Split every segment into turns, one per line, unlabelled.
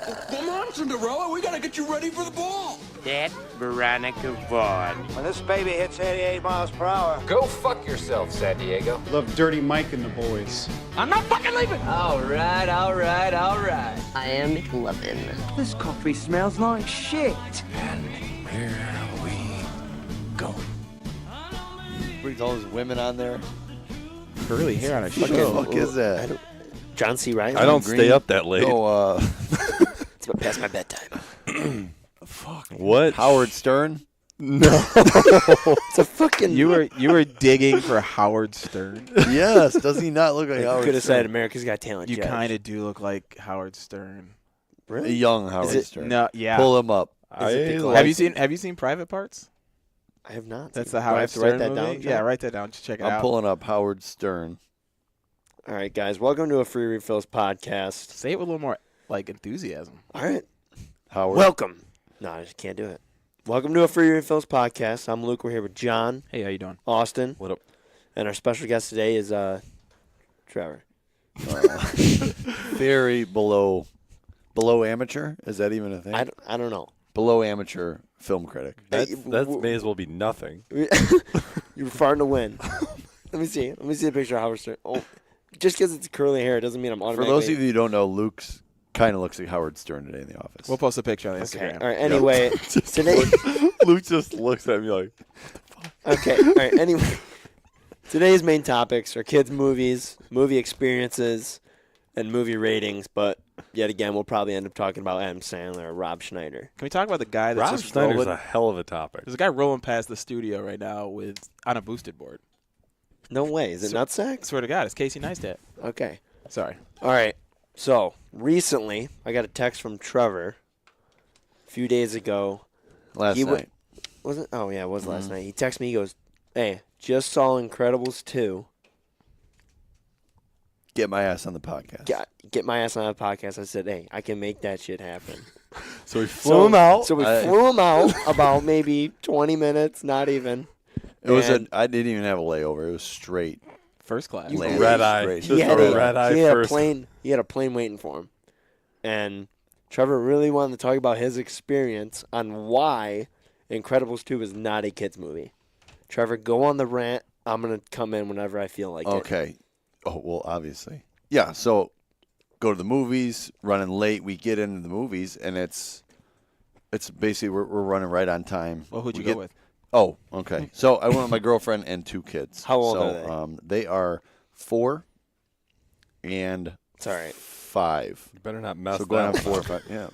Come on, Cinderella, we gotta get you ready for the ball.
That's Veronica Vaughn.
When this baby hits 88 miles per hour.
Go fuck yourself, San Diego.
Love Dirty Mike and the boys.
I'm not fucking leaving.
All right.
I am loving.
This coffee smells like shit.
And here we go.
Brings all those women on there.
Curly hair on a
What the
show.
fuck is that?
John C. Reilly.
I don't stay up that late.
Oh,
It's about past my bedtime.
fuck.
What?
Howard Stern?
No.
It's a fucking.
You were digging for Howard Stern.
Yes. Does he not look like
You
Howard
could have
Stern?
said America's Got Talent.
You
judge.
kind of do look like Howard Stern.
A young Howard
it-
Stern.
No, yeah.
Pull him up.
Have you seen Private Parts?
I have not.
That's
seen
the
it. Do I
Howard
have to
Stern
write that
movie?
down. John?
Yeah, write that down. Just check it
I'm
out.
pulling up Howard Stern.
All right, guys. Welcome to a Free Refills podcast.
Say it with a little more like enthusiasm.
All right.
Howard.
Welcome. No, I just can't do it. Welcome to a Free Refills podcast. I'm Luke. We're here with John,
Hey, how you doing?
Austin.
What up?
And our special guest today is Trevor.
Very below amateur. Is that even a thing?
I don't know.
Below amateur film critic.
That may as well be nothing.
You were farting to win. Let me see. Let me see the picture of Howard Stern. Oh, just because it's curly hair doesn't mean I'm
For
automatically.
those of you who don't know, Luke's kind of looks like Howard Stern today in the office.
We'll post a picture on
Okay.
Instagram.
All right. Anyway, today.
Luke just looks at me like,
Okay. All right. Anyway, today's main topics are kids' movies, movie experiences, and movie ratings. But yet again, we'll probably end up talking about Adam Sandler or Rob Schneider.
Can we talk about the guy that's
Rob
just
Schneider's
rolling?
a hell of a topic.
There's a guy rolling past the studio right now on a boosted board.
No way. Is it nutsack?
Swear to God, it's Casey Neistat.
Okay.
Sorry.
All right. So recently, I got a text from Trevor a few days ago.
Last night.
Was it? Oh, yeah, it was last night. He texted me. He goes, hey, just saw Incredibles 2.
Get my ass on the podcast.
Get my ass on the podcast. I said, hey, I can make that shit happen.
So we flew him out.
So we flew him out about maybe 20 minutes, not even.
It was I didn't even have a layover. It was straight.
First class.
Landed
Red eye.
straight.
Just a red eye
he had
first.
He had a plane waiting for him. And Trevor really wanted to talk about his experience on why Incredibles 2 is not a kid's movie. Trevor, go on the rant. I'm going to come in whenever I feel like it.
Okay. Oh, well, obviously. Yeah, so go to the movies, running late. We get into the movies, and it's basically we're running right on time.
Well, who'd you
We
go with?
Oh, okay. So I went with my girlfriend and two kids.
How old are they?
They are 4 and
It's all right.
5.
You better not mess
So going on
that
4 or
up.
5. Yeah.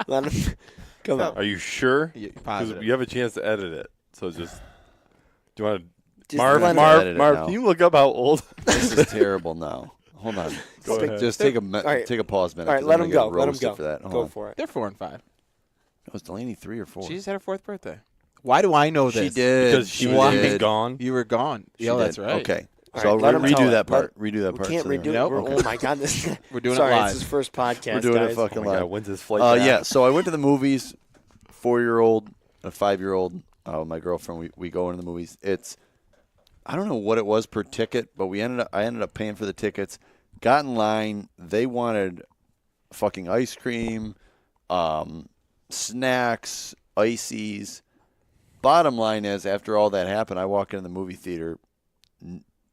Let him come on.
Are you sure?
Yeah,
Because
positive.
you have a chance to edit it. So just, do you want to?
Just let him
edit it
Marv,
now.
can you look up how old?
This is terrible now. Hold on.
Go ahead.
Just take a
right.
take a pause minute.
All right,
'cause
let
I'm
him
gonna
go.
get
Let him
roasted
go.
For that. Hold
Go
on.
for it.
They're 4 and 5.
Was Delaney 3 or 4?
She just had her 4th birthday. Why do I know this?
She did.
Because she
Why?
was gone.
You were gone.
She
Yeah, that's
did.
right.
Okay.
All
So
right, let him tell
redo
it.
that part.
Let-
Redo that
We
part.
can't
so
redo
then-
it.
Nope.
We're- Oh, my God.
We're doing it
Sorry,
live.
it's his first podcast,
We're doing
guys.
it fucking
Oh my
live.
God, when's his flight back?
Yeah, so I went to the movies, 4-year-old, a 5-year-old, my girlfriend, we go into the movies. I don't know what it was per ticket, but I ended up paying for the tickets, got in line, they wanted fucking ice cream, snacks, ices. Bottom line is, after all that happened, I walk into the movie theater,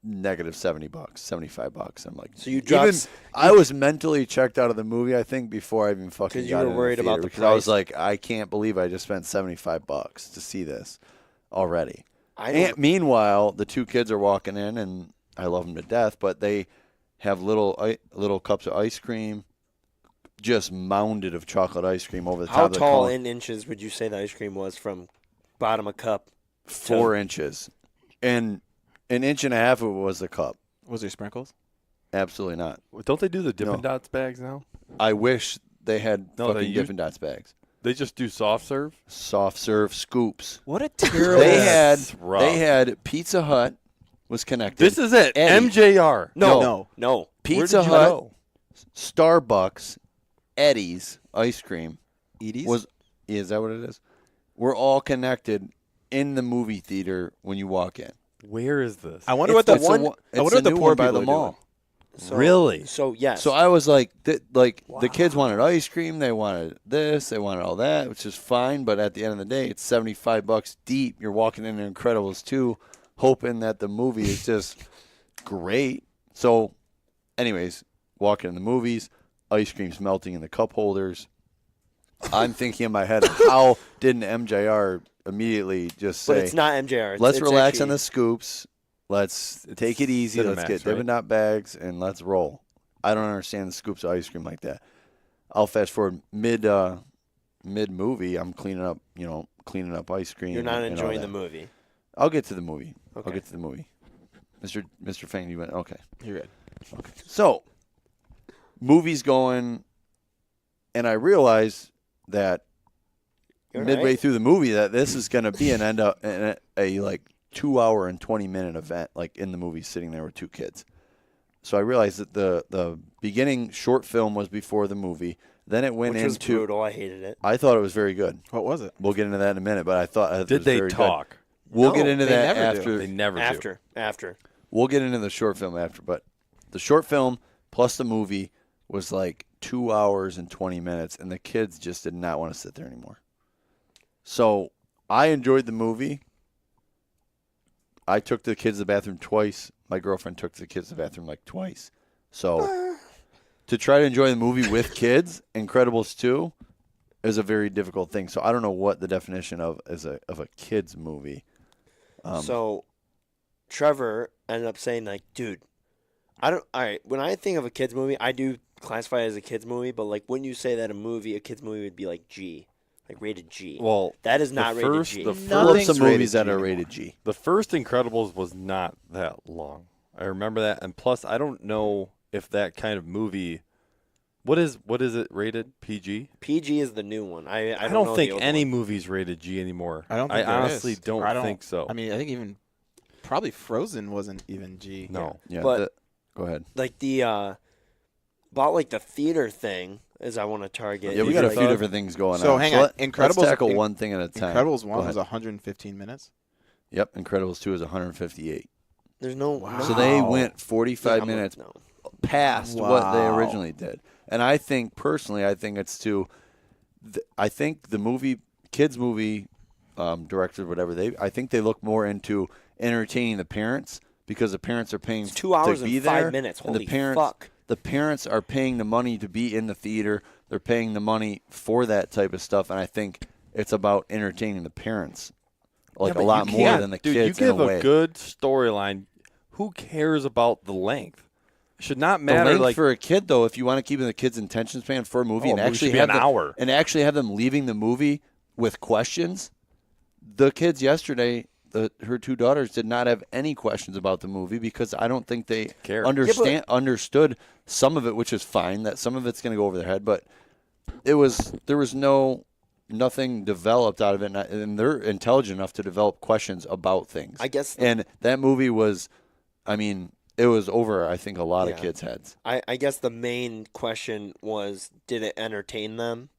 negative $70, $75. I'm like,
So you dropped.
I was mentally checked out of the movie, I think, before I even fucking
'Cause you
got
were
into
worried
the
about
theater,
the
because I was
price.
like, I can't believe I just spent $75 to see this already.
I
And
don't,
meanwhile, the two kids are walking in, and I love them to death, but they have little cups of ice cream, just mounded of chocolate ice cream over the top
how
of the
tall
cone.
in inches would you say the ice cream was from bottom of cup?
4 inches. And an inch and a half of it was the cup.
Was there sprinkles?
Absolutely not.
Don't they do the Dippin'
No.
Dots bags now?
I wish they had
No, they
fucking
used-
Dippin' Dots bags.
They just do soft serve?
Soft serve scoops.
What a terrible.
They
That's
had
rough.
Pizza Hut was connected.
This is it.
Eddie.
MJR.
No.
No.
Pizza
Where did you
Hut,
go?
Starbucks, Eddie's ice cream
Edie's?
is that what it is? We're all connected in the movie theater when you walk in.
Where is this?
I wonder what the
It's
one.
one.
I wonder what the
new
poor
one by
people
the
are
mall.
Really?
So yes.
So I was like, the kids wanted ice cream, they wanted this, they wanted all that, which is fine. But at the end of the day, it's $75 deep. You're walking into Incredibles 2, hoping that the movie is just great. So, anyways, walking in the movies, ice cream's melting in the cup holders. I'm thinking in my head, how didn't MJR immediately just say,
but it's not MJR.
Let's relax
actually,
on the scoops. Let's take it easy. Let's get Dippin' Dot bags and let's roll. I don't understand the scoops of ice cream like that. I'll fast forward mid movie. I'm cleaning up ice cream.
You're not
and
enjoying the movie.
I'll get to the movie.
Okay.
I'll get to the movie. Mr. Fang, you went okay.
You're good.
Okay. So, movie's going, and I realize that midway through the movie that this is going to be an end up in a like 2 hour and 20-minute event, like in the movie, sitting there with two kids. So I realized that the beginning short film was before the movie. Then it went
Which
into
was brutal. I hated it.
I thought it was very good.
What was it?
We'll get into that in a minute, but I thought it
Did
was
they
very
talk?
Good. We'll
No,
get into
they
that
never do.
after.
They never do.
After.
We'll get into the short film after, but the short film plus the movie was like 2 hours and 20 minutes, and the kids just did not want to sit there anymore. So I enjoyed the movie. I took the kids to the bathroom twice. My girlfriend took the kids to the bathroom like twice. So to try to enjoy the movie with kids, Incredibles 2, is a very difficult thing. So I don't know what the definition of a kids movie.
So Trevor ended up saying, like, dude, all right, when I think of a kids movie, I do classify it as a kids movie, but like when you say that a kids movie would be like G, like rated G.
Well,
that is not rated
first,
G.
The
I love
first,
some movies that are rated G.
the first Incredibles was not that long. I remember that, and plus, I don't know if that kind of movie. What is it rated? PG?
PG is the new one. I
I
don't
don't
know
think
the old
any
one.
movie's rated G anymore.
I don't think there
honestly
is.
don't
I don't
think so.
I mean, I think even probably Frozen wasn't even G.
No.
Yeah,
But-
go ahead.
Like the about like the theater thing is I want to target.
Yeah, we got a
like,
few different things going
So
on.
hang on.
Let's
Incredibles-
tackle one thing at a time.
Incredibles
Go
1
ahead.
was 115 minutes.
Yep, Incredibles 2 is 158.
There's no.
So they went 45
Yeah,
minutes
No.
past what they
Wow.
originally did. And I think, personally, I think it's I think the movie, kids movie directors, whatever, I think they look more into entertaining the parents because the parents are paying
It's 2 hours
to be
and
there.
5 minutes.
And
Holy
the parents,
fuck.
The parents are paying the money to be in the theater. They're paying the money for that type of stuff. And I think it's about entertaining the parents like
Yeah,
a
but
lot
you
more
can't-
than the
dude,
kids
you give
in a way.
good storyline. Who cares about the length? It should not
The
matter.
length
Like
for a kid, though, if you want to keep the kid's attention span for a movie
Oh,
and
a movie
actually
should be
have
an hour.
and actually have them leaving the movie with questions. The kids yesterday, her two daughters did not have any questions about the movie because I don't think they
Care.
understood some of it, which is fine. That some of it's going to go over their head, but there was nothing developed out of it, and they're intelligent enough to develop questions about things.
I guess.
And that movie was, I mean, it was over, I think, a lot of
Yeah.
kids' heads.
I guess the main question was, did it entertain them?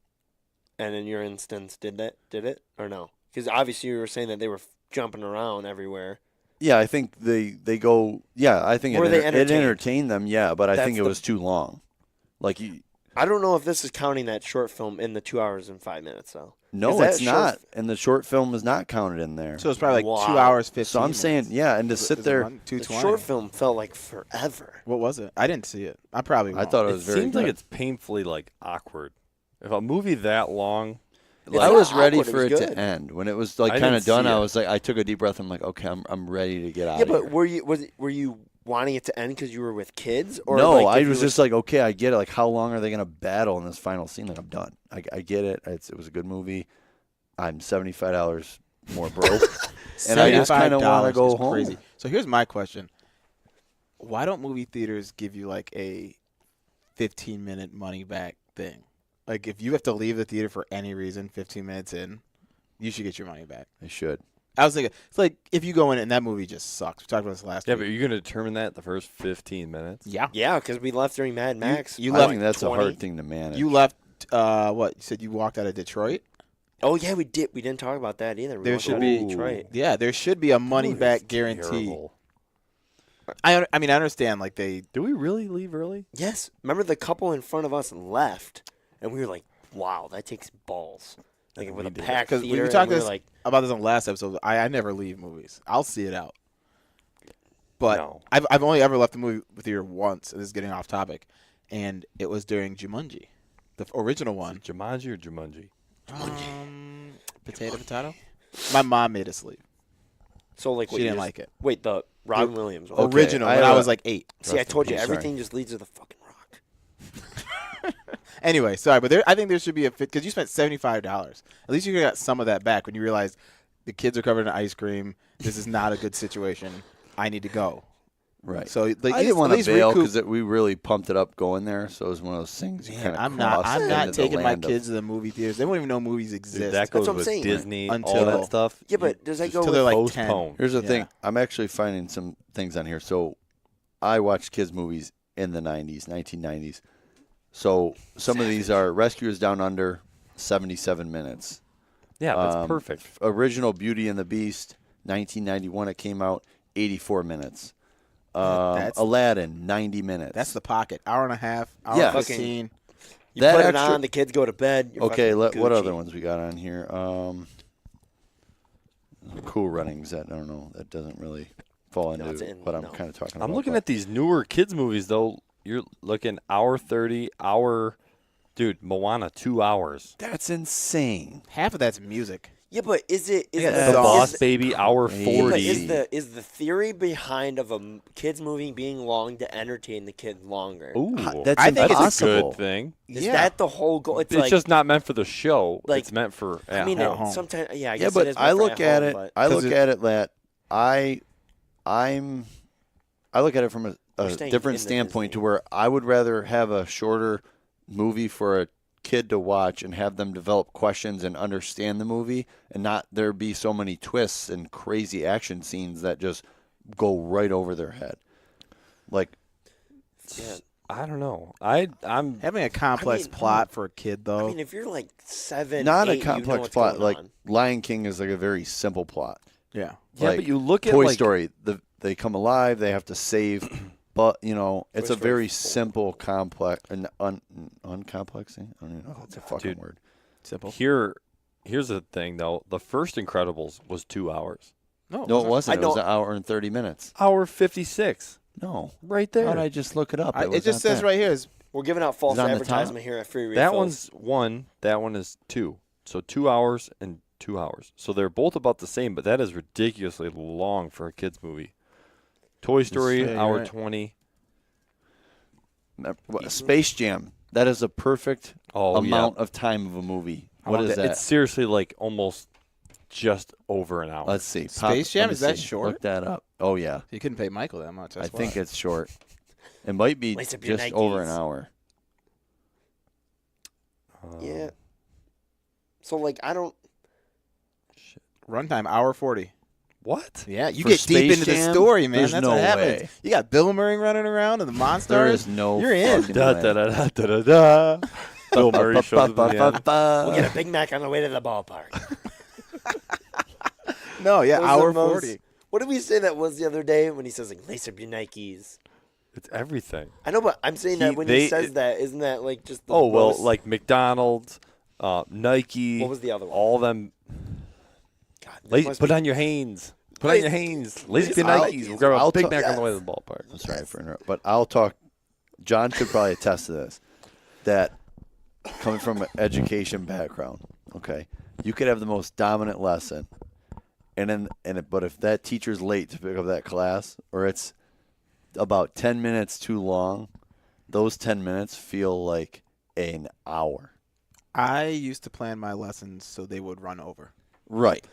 And in your instance, did it or no? Because obviously you were saying that they were jumping around everywhere.
Yeah, I think they go. Yeah, I think
Were they
it
entertained?
entertained them. Yeah, but I
That's
think it
the-
was too long. Like
I don't know if this is counting that short film in the 2 hours and 5 minutes though.
no,
Is that
it's
short
not. And the short film is not counted in there.
So it's probably like 2
Wow.
hours 15.
So I'm saying, yeah, and to
Is it-
sit
is it
there,
one?
The
220.
short film felt like forever.
What was it? I didn't see it. I probably
I
won't.
thought it
it
was very
seems
good.
like it's painfully like awkward. If a movie that long,
It's
I
not
was ready
awkward,
for
it
it
was
to
good.
end. When it was like
I
kind
didn't
of done,
see
I
it.
was like, I took a deep breath. I'm like, okay, I'm ready to get out.
Yeah,
of
but
here.
were you wanting it to end because you were with kids? Or
No,
like,
I
if you
was
were-
just like, okay, I get it. Like, how long are they going to battle in this final scene? Like, I'm done. I get it. It was a good movie. I'm $75 more broke, and I just kind of want to
$75
go
is
home.
Crazy. So here's my question: why don't movie theaters give you like a 15-minute money back thing? Like, if you have to leave the theater for any reason, 15 minutes in, you should get your money back.
They should.
I was thinking, it's like if you go in and that movie just sucks. We talked about this last
yeah,
week.
but you're going to determine that the first 15 minutes?
Yeah.
Yeah, because we left during Mad Max.
you
I
left
think that's
20.
a hard thing to manage.
You left. What you said? You walked out of Detroit.
Oh yeah, we did. We didn't talk about that either. We
There
walked
should
out of
be-
Detroit.
Yeah, there should be a money
Movie's
back guarantee.
terrible.
I mean, I understand. Like they.
Do we really leave early?
Yes. Remember the couple in front of us left, and we were like, "Wow, that takes balls." Like with a packed
Because
theater,
we talked
and we were
this,
like,
about this on the last episode. I never leave movies. I'll see it out. But
No.
I've only ever left the movie theater once. And this is getting off topic, and it was during Jumanji, the original one.
Jumanji or Jumanji?
Potato. My mom made us leave.
"So like,
She
what,
didn't
you
like it.
Wait, the Robin Williams one.
Okay,
Original
I
when
have
I
a-
was like 8.
See, I told you
Sorry.
everything just leads to the fucking rock.
Anyway, sorry, but I think there should be a fit because you spent $75. At least you got some of that back when you realized the kids are covered in ice cream. This is not a good situation. I need to go.
Right.
So like,
I
at
didn't want to
least
bail
recoup-
because we really pumped it up going there. So it was one of those things you
Man,
kind of
I'm not taking my kids to the movie theaters. They won't even know movies exist.
Dude, that goes
what I'm
with
saying.
Disney, all
Until-
that stuff.
Yeah, but does that
Just
go
till
with
they're like
postpone.
10.
Here's the
Yeah.
thing. I'm actually finding some things on here. So I watched kids movies in the 90s, 1990s. So some of these are Rescuers Down Under, 77 minutes.
Yeah, that's perfect.
Original Beauty and the Beast, 1991 it came out, 84 minutes.
That's-
Aladdin, 90 minutes.
That's the pocket. Hour and a half. Hour
Yeah.
15.
You
That
put it
extra-
on, the kids go to bed. You're
Okay,
fucking
what
Gucci.
other ones we got on here? Cool Runnings. That I don't know. That doesn't really fall into
it's in-
what I'm
no.
kind of talking about.
I'm looking
but-
at these newer kids movies though. You're looking hour 30, dude, Moana 2 hours.
That's insane.
Half of that's music.
Yeah, but is it is
Yeah,
the,
The
songs.
Boss Baby hour
Crazy.
yeah, but
40.
is the theory behind of a kids movie being long to entertain the kids longer?
Ooh,
That's
I think it's a
that's a
impossible.
good thing.
Is that the whole goal? It's,
It's
like
just not meant for the show.
like-
It's meant for
I mean,
at home.
sometimes I
Yeah,
guess it
but
is
I
meant for
look at
home,
it.
but-
I look
'Cause
at it that I look at it from
You're
a
staying
different
in the
standpoint to
Disney.
where I would rather have a shorter movie for a kid to watch and have them develop questions and understand the movie, and not there be so many twists and crazy action scenes that just go right over their head. Like,
Yeah.
I don't know. I'm
Having a complex
mean,
plot for a kid, though.
I mean, if you're like 7,
not
8,
a
you know
complex
what's
plot.
going
Like
on.
Lion King is like a very simple plot.
yeah.
yeah,
Like,
but you look at
Toy
like,
Story, they come alive, they have to save, but it's
Toy
a very
Story 4.
simple, complex, and uncomplexing. I don't even know if that's a fucking
Dude.
word.
Simple.
Here's the thing though. The first Incredibles was 2 hours.
No, it wasn't.
I
It was
know-
an hour and 30 minutes.
Hour 56.
No,
Right
Why
there.
don't I just look it up?
It
was
just
not
says
that.
right here is
We're giving out false
Is it on the top?
advertisement here at Free Refills.
That one's 1. That one is 2. So 2 hours and 2 hours. So they're both about the same, but that is ridiculously long for a kids movie. Toy Story,
yeah, you're
hour
right.
20.
Space Jam. That is a perfect
Oh,
amount of time of a movie. What is that?
It's seriously like almost just over an hour.
Let's see.
Space Jam?
let me
Is that
see.
short?
Look that up. Oh yeah,
you couldn't pay Michael that much.
I
That's
think
why.
it's short. It might be
Lace up your
just over an
Nikes.
hour.
Yeah. So like I don't.
Runtime hour 40.
What?
Yeah, you
For
get deep
Space
into the
Jam,
story, man.
there's
That's
no
what happens.
way.
You got Bill Murray running around and the monsters.
There is no.
You're in.
fucking
Da
way.
da da da da da. da. Bill Murray shows up at the end.
We'll get a Big Mac on the way to the ballpark.
No, yeah,
What was
hour
the most-
40.
What did we say that was the other day when he says like lace up your Nikes?
It's everything.
I know, but I'm saying that when he says that, isn't that like just the
Oh well,
most-
like McDonald's, Nike.
What was the other one?
All them.
God, that must
Put
be-
on your Hanes. Put on
Lace-
your Hanes. Lace up your
I'll-
Nikes. We'll grab a
I'll
Big
ta-
Mac on the way to
Yes.
the ballpark.
I'm sorry for interrupting, but I'll talk. John could probably attest to this. That coming from an education background, okay, you could have the most dominant lesson, but if that teacher's late to pick up that class, or it's about 10 minutes too long, those 10 minutes feel like an hour.
I used to plan my lessons so they would run over.
Right.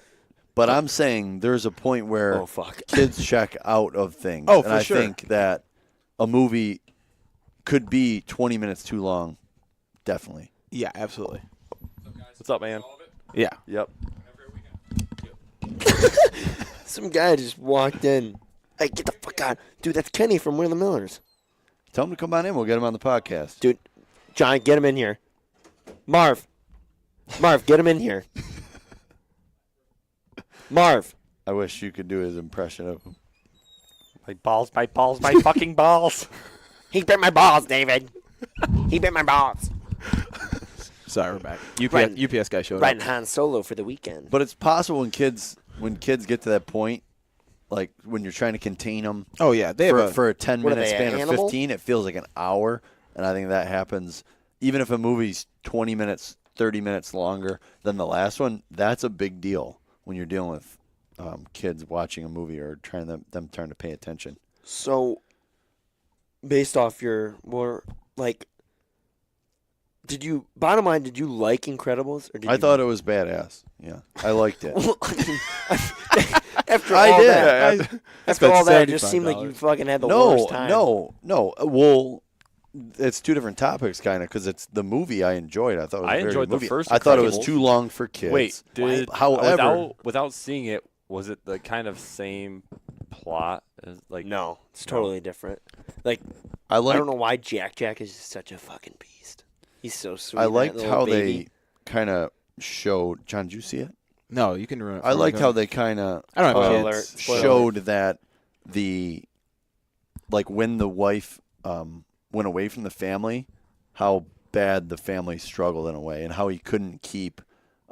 But I'm saying there's a point where
Oh, fuck.
kids check out of things.
Oh,
and
for
I
sure.
think that a movie could be 20 minutes too long. Definitely.
Yeah, absolutely.
What's up, man?
Yeah.
Yep.
Some guy just walked in. Hey, get the fuck out, dude! That's Kenny from We're the Millers.
Tell him to come on in. We'll get him on the podcast.
Dude, John, get him in here. Marv, get him in here. Marv.
I wish you could do his impression of him.
My balls, my fucking balls.
He bit my balls, David. He bit my balls.
Sorry, we're back. UPS guy showed
Riding
up.
Han Solo for the weekend.
But it's possible when kids get to that point, like when you're trying to contain them.
Oh yeah, they have
For a 10-minute
they,
span
an
or
animal?
15, it feels like an hour, and I think that happens even if a movie's 20 minutes, 30 minutes longer than the last one. That's a big deal when you're dealing with kids watching a movie or them trying to pay attention.
So, based off your bottom line, did you like Incredibles? Or did
I
you
thought it was badass. Yeah, I liked it.
After
I
all
did.
that, after all that, it just seemed like you fucking had the worst time.
No. Well, it's two different topics, kind of, because it's the movie I enjoyed. I thought it was
I
a very
enjoyed
good movie.
the first
I thought it was
Incredibles.
too long for kids.
Wait,
however,
without seeing it, was it the kind of same plot as
No, it's totally different. Like,
I
I don't know why Jack is just such a fucking beast. He's so sweet.
I
that
liked
little
how
baby.
they kind of showed. John, did you see it?
No, you can ruin it.
I liked how they kind of
I don't have
kids.
showed that when the wife went away from the family, how bad the family struggled in a way, and how he couldn't keep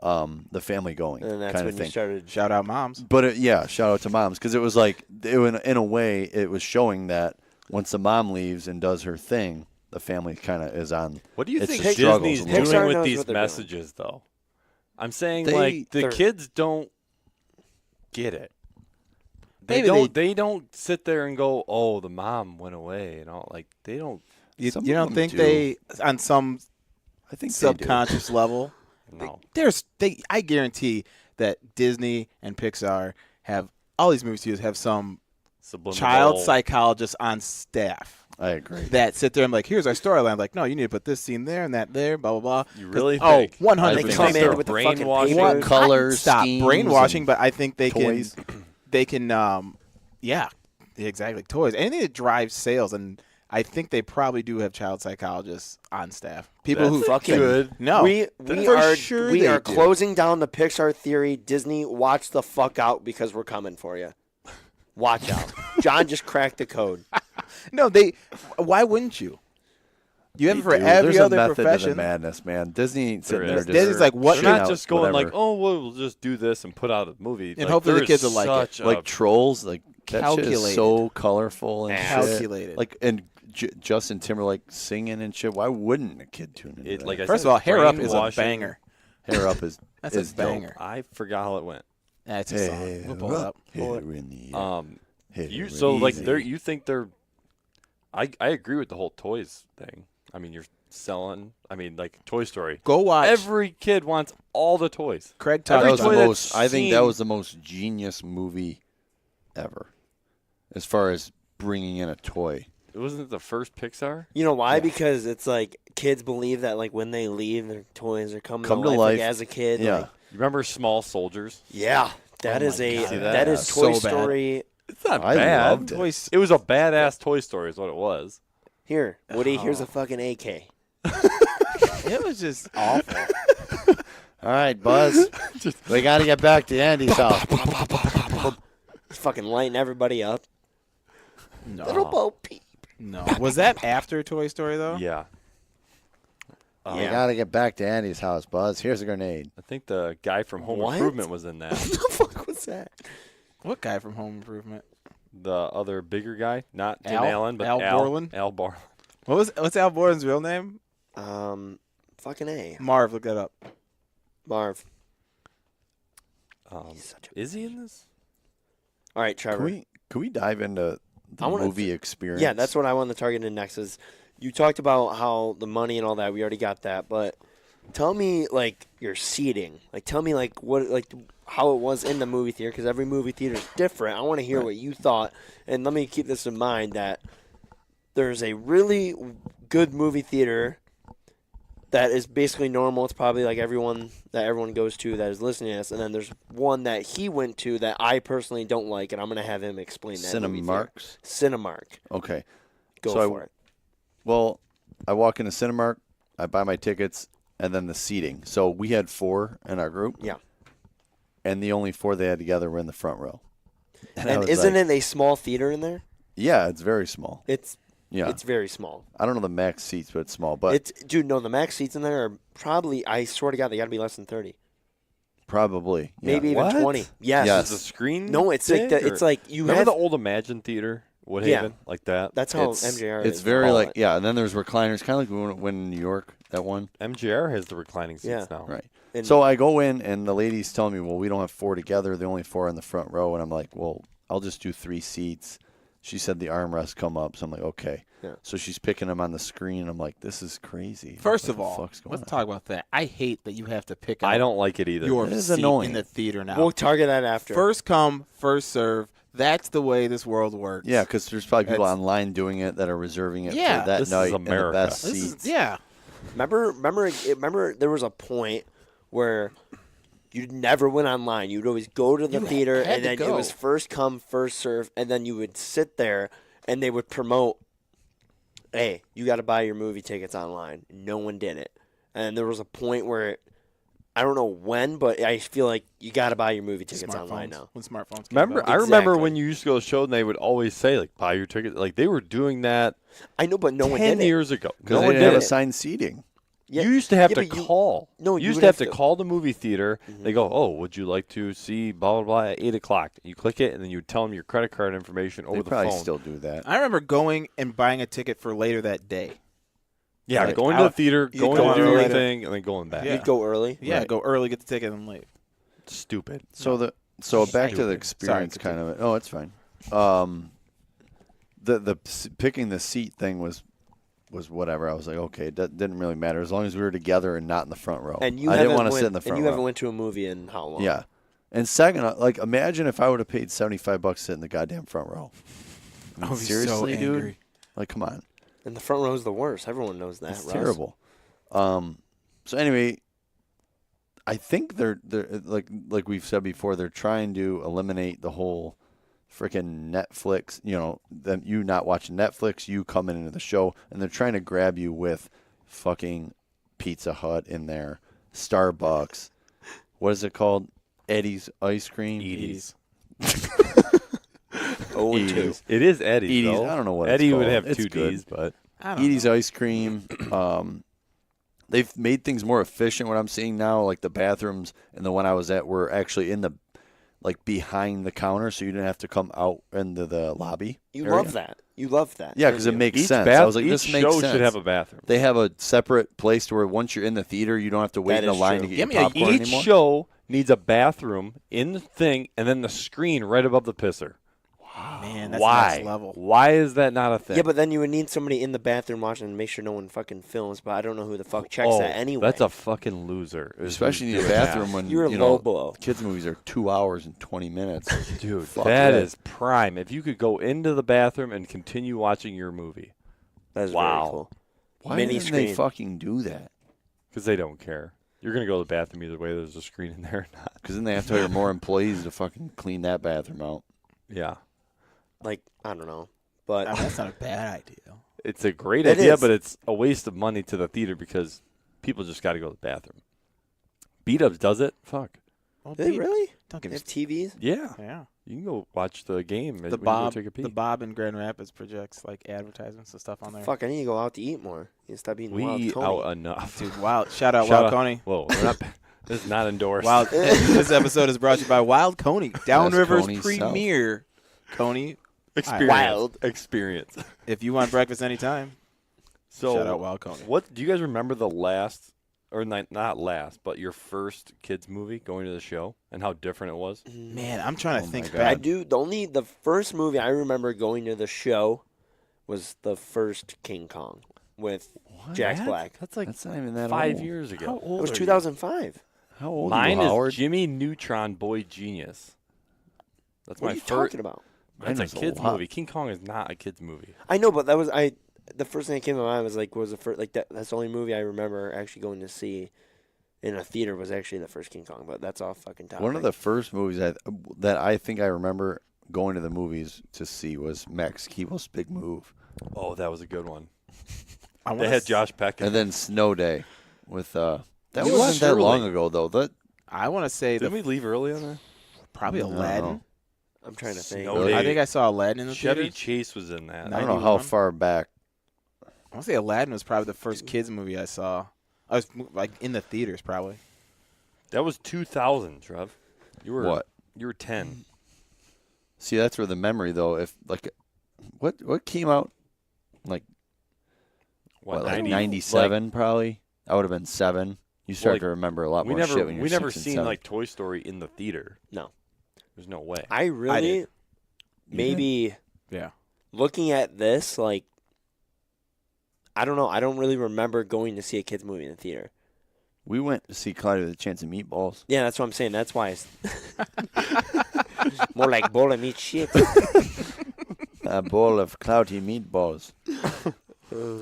the family going,
And that's
kind
when
of thing.
you started.
Shout out moms.
But shout out to moms, because it was like in a way it was showing that once the mom leaves and does her thing, the family kind of is on.
What do you
its
think
struggles
Disney's
a little bit.
Pixar
doing with
knows
these
what they're doing.
messages, though? I'm saying,
They-
the
they're-
kids don't get it.
Maybe
They don't sit there and go, "Oh, the mom went away," and all. Like they don't.
You
Some
don't
of them
think
do.
they on some
I think they do.
subconscious level?
No.
I guarantee that Disney and Pixar have all these movie studios have some
Subliminal.
child psychologists on staff
I agree.
that sit there and like, here's our storyline. I'm like, no, you need to put this scene there and that there, blah blah blah.
You really
'Cause-
think?
100%.
They
think
come
they're
in with the fucking
brainwashing?
papers.
Colors,
Stop
schemes,
brainwashing,
and
but I think they
toys.
can yeah, exactly, toys. Anything that drives sales, and I think they probably do have child psychologists on staff. People who
fucking
good.
no,
We
for
are
sure
we
they
are
do.
closing down the Pixar theory. Disney, watch the fuck out because we're coming for you. Watch out. John just cracked the code.
No, they. Why wouldn't you? You have it for
Dude,
every
there's
other
a method to the
profession.
madness, man. Disney ain't sitting
There
there
is.
just
Disney's like, what-
They're
shitting
not
out
just going
whatever.
like, "Oh, well, we'll just do this and put out a movie."
And
Like,
hopefully the
there's
kids will like it.
such
like
a-
Trolls, like that shit is
Calculated.
so colorful and shit.
Calculated.
Like and Justin Timberlake singing and shit. Why wouldn't a kid tune into
It,
that?
like I
First
said,
of all, Hair Up is a
brainwashing.
banger.
Hair Up is
That's
is
a banger.
I forgot how it went.
That's a song. We'll pull it up.
Hair in the air. Hair
You so like
easy.
they're you think they're. I agree with the whole toys thing. I mean, you're selling. I mean, like Toy Story.
Go watch.
Every kid wants all the toys.
Craig
That
talked
was the
toy
about
that's
most. I think that
seen-
was the most genius movie ever, as far as bringing in a toy.
Wasn't it the first Pixar?
You know why? Because it's like kids believe that like when they leave, their toys are coming
Come
to
to
life.
life.
Like, as a kid.
Yeah.
Like,
You remember Small Soldiers?
yeah. That
Oh
is
my
a
God.
See
that is
so
Toy
bad.
Story.
It's not
I
bad.
loved it.
Toys.
It was a badass Toy Story, is what it was.
Here, Woody. Here's a fucking AK.
It was just awful.
All right, Buzz. We got to get back to Andy's house.
It's fucking lighting everybody up.
No,
Little Bo Peep.
no. Was that after Toy Story though?
Yeah.
We
Yeah.
got to get back to Andy's house, Buzz. Here's a grenade.
I think the guy from Home
What?
Improvement was in that.
What the fuck was that?
What guy from Home Improvement?
The other bigger guy, not Tim
Al?
Allen, but
Al Borland?
Al Borland.
What's Al Borland's real name?
Fucking A.
Marv, look that up.
Marv. such
Is he in this?
All right, Trevor.
Can we dive into the
I wanna
movie experience?
Yeah, that's what I want to target in next. Is you talked about how the money and all that. We already got that, but tell me like your seating. Like tell me like what like how it was in the movie theater because every movie theater is different. I want to hear what you thought, and let me keep this in mind that there's a really good movie theater that is basically normal. It's probably like everyone goes to that is listening to this, and then there's one that he went to that I personally don't like, and I'm gonna have him explain that. movie theater.
Cinemarks?
Cinemark.
Okay.
Go
So
for it.
Well, I walk into Cinemark, I buy my tickets, and then the seating. So we had 4 in our group.
Yeah.
And the only 4 they had together were in the front row. I
And
was
isn't
like,
it a small theater in there?
Yeah, it's very small.
It's
Yeah.
it's very small.
I don't know the max seats, but it's small. But
It's dude, no, the max seats in there are probably. I swear to God, they got to be less than 30.
probably. Yeah.
Maybe even
What?
20. Yes.
Yes.
The screen?
No, it's like
thing,
it's
or-
like you
Remember
have.
the old Imagine Theater, Woodhaven, like that?
That's how
It's-
MJR.
It's
is.
very
Call
like
it.
yeah, and then there's recliners, kind of like when in New York, that one.
MJR has the reclining seats
Yeah.
now.
Right.
And-
So I go in and the lady's telling me, well, we don't have 4 together. They only 4 in the front row, and I'm like, well, I'll just do 3 seats. She said the armrests come up, so I'm like, okay.
Yeah.
So she's picking them on the screen. I'm like, this is crazy.
First
What
of
the
all,
fuck's going
let's
on?
talk about that. I hate that you have to pick out
I don't like it either.
your
It is
seat
annoying.
in the theater now.
We'll target that after.
First come, first serve. That's the way this world works.
Yeah, because there's probably people
That's-
online doing it that are reserving it
Yeah.
for that
This is
night and the
America.
best
This
seats.
is, yeah.
Remember, there was a point where you never went online. You'd always go to the
You
theater,
had
and
to
then it
go.
was first come, first serve, and then you would sit there, and they would promote, "Hey, you got to buy your movie tickets online." No one did it, and there was a point where I don't know when, but I feel like you got to buy your movie tickets online now.
When smartphones came
Remember,
about.
I remember
Exactly.
when you used to go to shows and they would always say, like, buy your ticket. Like, they were doing that
I know, but no one
10
did it.
years ago.
Because
No
they
one
didn't
did
have
it.
assigned seating.
Yeah,
You used to have
yeah,
to
but you-
call.
No,
you
you
used
would
to have
have
to
to-
call the movie theater. They go, oh, would you like to see blah, blah, blah at 8 o'clock? You click it, and then you would tell them your credit card information over
They
the
probably
phone.
still do that.
I remember going and buying a ticket for later that day.
Yeah,
Like,
going to the
out-
theater,
you
going
go
to do
out
your
later.
thing, and then going back.
Yeah.
You'd go early.
Yeah,
Right.
go early, get the ticket, and leave.
Stupid.
So back to the
Sorry,
experience kind of. Oh, it's fine. The picking the seat thing was whatever. I was like, okay, it didn't really matter as long as we were together and not in the front row.
And you
I didn't
haven't
want to
went-
sit in the front
And you
row.
haven't went to a movie in how long?
Yeah. And second, like, imagine if I would have paid $75 to sit in the goddamn front row. I mean,
I would be
seriously,
so
dude?
angry.
Like, come on.
And the front row is the worst. Everyone knows that.
It's
Russ.
terrible. So anyway, I think they're like we've said before, they're trying to eliminate the whole freaking Netflix, them you not watching Netflix, you coming into the show, and they're trying to grab you with fucking Pizza Hut in there, Starbucks. What is it called? Eddie's ice cream.
Eddie's.
0-2.
It is Eddie's,
Eddie's,
though.
I don't know what it's
Eddie would
called.
have
It's
2
good.
D's, but
I don't
Edie's
know.
ice cream. They've made things more efficient. What I'm seeing now, like the bathrooms and the one I was at were actually in the behind the counter, so you didn't have to come out into the lobby.
You
area.
love that. You love that.
Yeah, because it
don't you?
makes
each
sense. I was like,
each
this makes
show
sense.
should have a bathroom.
They have a separate place to where once you're in the theater, you don't have to wait
That
in a
is
line
true.
to get
Give
your
me a-
popcorn
Each
anymore.
show needs a bathroom in the thing, and then the screen right above the pisser.
Man, that's
Why?
next level.
Why is that not a thing?
Yeah, but then you would need somebody in the bathroom watching to make sure no one fucking films. But I don't know who the fuck checks
oh,
that anyway.
That's a fucking loser. is
Especially in
who's
the
doing
bathroom when
You're a
you
low
know
blow.
kids movies are 2 hours and 20 minutes.
that. Dude,
Fuck
that
that.
is prime. If you could go into the bathroom and continue watching your movie,
That is
Wow.
very cool.
Why
Mini
didn't they
screen.
fucking do that?
because they don't care. You're going to go to the bathroom either way. There's a screen in there or not.
Because then they have to hire more employees to fucking clean that bathroom out.
Yeah.
Like, I don't know. But
That's not a bad idea.
It's a great
It
idea,
is.
but it's a waste of money to the theater because people just got to go to the bathroom. Beat-Ups does it. Fuck.
Well,
they
Pete,
really?
Don't
They
give
have TVs?
Yeah.
Yeah.
You can go watch the game. when
The
you
Bob,
go take a peek.
the Bob in Grand Rapids projects like advertisements and stuff on there.
Fuck, I need to go out to eat more. You need to stop eating
we
Wild
eat
Coney.
out enough.
Dude, Wild! Shout out
Shout
Wild
out-
Coney.
Whoa, we're not, this is not endorsed.
Wild. This episode is brought to you by Wild Coney, Downriver's
Coney
premier Coney.
experience.
Wild.
Experience.
If you want breakfast anytime,
So,
shout out Wild Coney.
what do you guys remember the last, or not last, but your first kids movie going to the show and how different it was?
Man, I'm trying to
Oh
think
my God.
back.
I do. The first movie I remember going to the show was the first King Kong with Jack
What?
Black.
That's like
That's not even that
5
old.
years ago.
How
It
old
was
are you?
2005.
How old
Mine
are you,
is
Howard?
Jimmy Neutron Boy Genius. That's
What
my
are you
first.
talking about?
That's
Mine
a
is a
kids
lot.
movie. King Kong is not a kids movie.
I know, but that was the first thing that came to mind was the first that's the only movie I remember actually going to see in a theater was actually the first King Kong. But that's all fucking topic.
One of the first movies that I think I remember going to the movies to see was Max Keeble's Big Move.
Oh, that was a good one.
I
They
wanna
had
s-
Josh Peck. in
And then Snow Day with that
We
wasn't
watched
that long
early.
ago though. That
I want to say
Didn't
the
we leave early on that?
probably
No.
Aladdin.
I'm trying to think.
Snow Day.
I think I saw Aladdin in the
Chevy
theaters.
Chase was in that.
I don't know how
91?
far back.
I want to say Aladdin was probably the first kids movie I saw. I was like in the theaters probably.
That was 2000, Trev. You were
What?
You were 10.
See, that's where the memory though. If like, what came out like
What,
like
90?
97 probably? I would have been 7. You start
like,
to remember a lot
we
more
never
shit when you're
we never
6 and
seen
7.
like Toy Story in the theater.
No.
There's no way.
I really
did.
maybe
Yeah.
looking at this, like, I don't know. I don't really remember going to see a kids movie in the theater.
We went to see Cloudy with a Chance of Meatballs.
Yeah, that's what I'm saying. That's why it's more like bowl of meat shit.
A bowl of cloudy meatballs.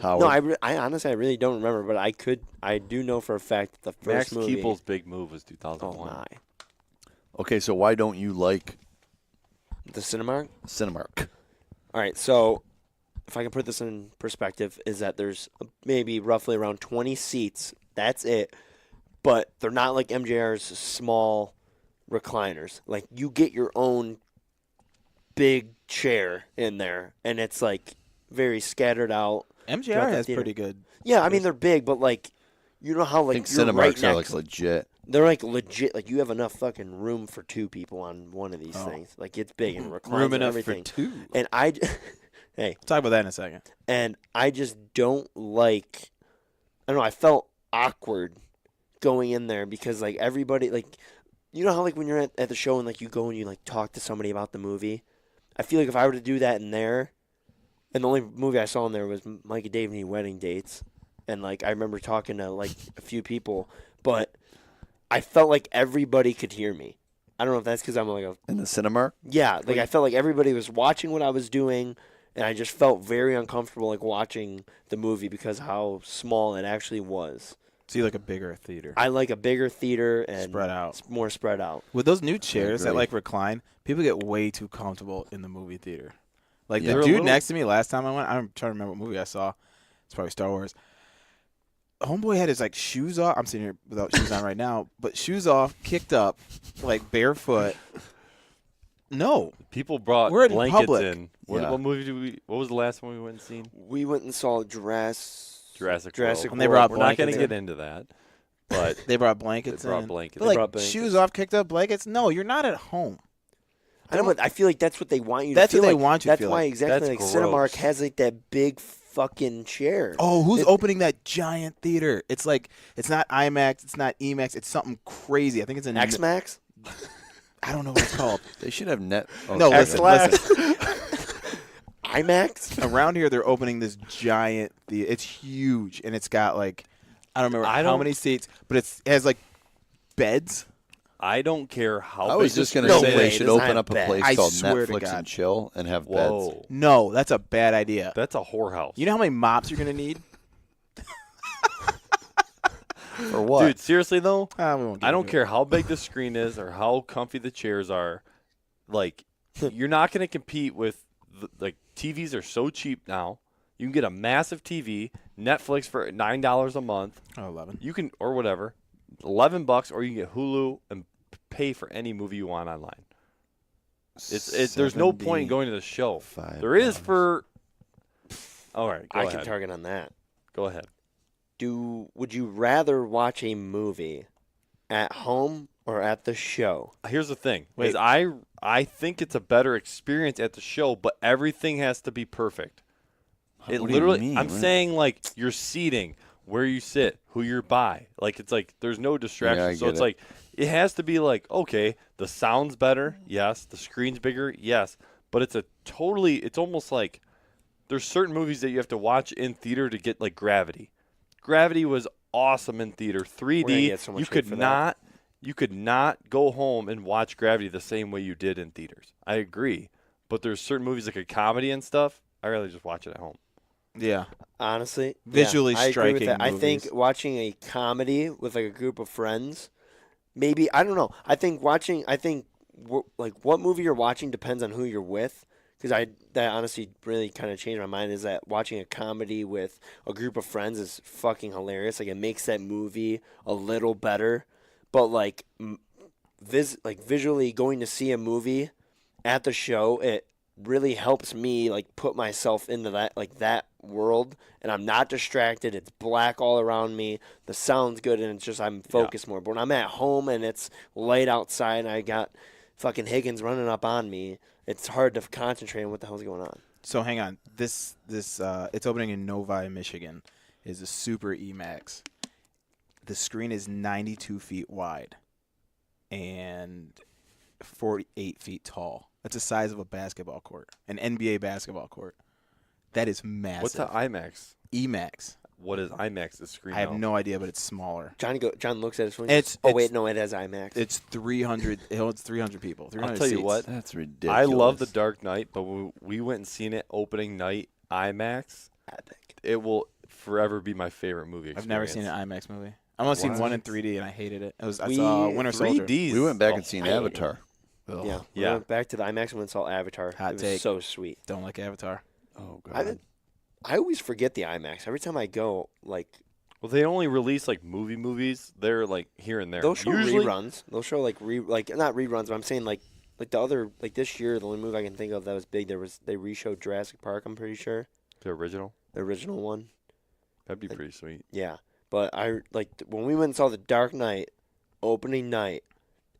Howard.
No, I honestly, I really don't remember, but I do know for a fact that the first
Max
movie.
Keeple's big move was
Oh
2001.
my,
Okay, so why don't you like
the Cinemark.
Cinemark?
All right, so if I can put this in perspective, is that there's maybe roughly around 20 seats. That's it, but they're not like MJR's small recliners. Like you get your own big chair in there, and it's like very scattered out. throughout
MJR
the
has
theater.
pretty good.
Yeah, I mean they're big, but like you know how
I
like
think
you're right
Cinemarks are
next.
like legit.
They're like legit. Like you have enough fucking room for 2 people on one of these
Oh.
things. Like it's big and reclines
Room
and
enough
everything.
for 2.
And I, hey,
Talk about that in a second.
and I just don't like. I don't know. I felt awkward going in there because like everybody like, you know how like when you're at the show and like you go and you like talk to somebody about the movie. I feel like if I were to do that in there, and the only movie I saw in there was Mike and Dave Need Wedding Dates, and like I remember talking to like a few people, but I felt like everybody could hear me. I don't know if that's because I'm like a
In the Cinemark?
yeah, like I felt like everybody was watching what I was doing, and I just felt very uncomfortable like watching the movie because how small it actually was.
See, like a bigger theater.
I like a bigger theater and
Spread out.
more spread out.
With those new chairs that
agree.
like recline, people get way too comfortable in the movie theater. Like
Yeah.
the
They're a
dude
little-
next to me last time I went, I'm trying to remember what movie I saw. It's probably Star Wars. Homeboy had his like shoes off. I'm sitting here without shoes on right now, but shoes off, kicked up, like barefoot. No,
People brought
We're in
blankets
public.
in. What,
Yeah.
what movie did we? What was the last one we went and seen?
We went and saw
Jurassic
Jurassic
World.
And they brought
We're not going
blankets
to
in.
get into that, but
they brought blankets
they brought
in.
blankets.
But
They
like
brought blankets.
shoes off, kicked up blankets. No, you're not at home.
I know, but I feel like that's what they want you
That's
to
what
feel
they
like.
want you to
That's
feel
why
like.
exactly like
That's
Cinemark
gross.
has like that big fucking chair.
Oh, who's
It-
opening that giant theater? It's like it's not IMAX, it's not EMAX, it's something crazy. I think it's an
X-Max?
I don't know what it's called.
They should have net. Oh,
No,
sorry.
listen.
IMAX?
Around here, they're opening this giant theater. It's huge, and it's got like I don't remember
I
how
don't-
many seats, but it has like beds.
I don't care how.
I was
big
just
the
going to
No
say
screen
way,
they
is.
should
it's
open
not
up a
bad.
place
I
called
swear to
Netflix
God.
and Chill and have beds.
Whoa,
No, that's a bad idea.
that's a whorehouse.
You know how many mops you're gonna need?
For what?
Dude, seriously though,
We won't get
I don't
into it.
care how big the screen is or how comfy the chairs are. Like, you're not going to compete with like TVs are so cheap now. You can get a massive TV, Netflix for $9 a month.
Oh, 11.
You can or whatever, $11, or you can get Hulu and pay for any movie you want online. There's no point in going to the show. There is for. All right, go
I
ahead.
can target on that.
Go ahead.
Would you rather watch a movie at home or at the show?
Here's the thing:
Wait.
is I think it's a better experience at the show, but everything has to be perfect. It
What do you
literally,
mean?
I'm
What-
saying like your seating, where you sit, who you're by. Like it's like there's no distraction.
I
So
get
it's
it.
like it has to be like okay, the sound's better, yes, the screen's bigger, yes, but it's almost like there's certain movies that you have to watch in theater to get like Gravity. Gravity was awesome in theater, 3D.
get so much
You
hate
could
for that.
not. You could not go home and watch Gravity the same way you did in theaters. I agree, but there's certain movies like a comedy and stuff. I rather just watch it at home.
Yeah.
Honestly,
Visually
yeah, I agree with
striking
that. I think
movies.
watching a comedy with like a group of friends, maybe I don't know. I think like what movie you're watching depends on who you're with. Because that honestly really kind of changed my mind. Is that watching a comedy with a group of friends is fucking hilarious. Like it makes that movie a little better. But like visually going to see a movie at the show, it really helps me like put myself into that world, and I'm not distracted. It's black all around me. The sound's good, and it's just I'm focused more. But when I'm at home and it's light outside and I got fucking Higgins running up on me, it's hard to concentrate on what the hell's going on.
So hang on. This it's opening in Novi, Michigan. Is a Super EMAX. The screen is 92 feet wide and 48 feet tall. That's the size of a basketball court, an NBA basketball court. That is massive.
What's the IMAX?
EMAX.
What is IMAX? The screen?
I have no idea, but it's smaller.
John looks at his phone.
It
has IMAX.
It's 300. It's 300 people. 300
I'll tell you
seats.
what.
That's ridiculous.
I love The Dark Knight, but we went and seen it opening night IMAX.
Epic.
It will forever be my favorite movie experience.
I've never seen an IMAX movie. I've only seen one in 3D, and I hated it. I saw Winter Soldier.
3Ds.
We went back and seen Avatar.
Yeah. We
Yeah.
went back to the IMAX and saw Avatar.
Hot
it was
take.
so sweet.
Don't like Avatar.
Oh god.
I always forget the IMAX. Every time I go, like
Well, they only release like movies. They're like here and there.
they'll show
Usually,
reruns. They'll show like not reruns, but I'm saying like the other this year the only movie I can think of that was big they reshowed Jurassic Park, I'm pretty sure.
the original.
The original one.
That'd be pretty sweet.
Yeah. But I when we went and saw The Dark Knight opening night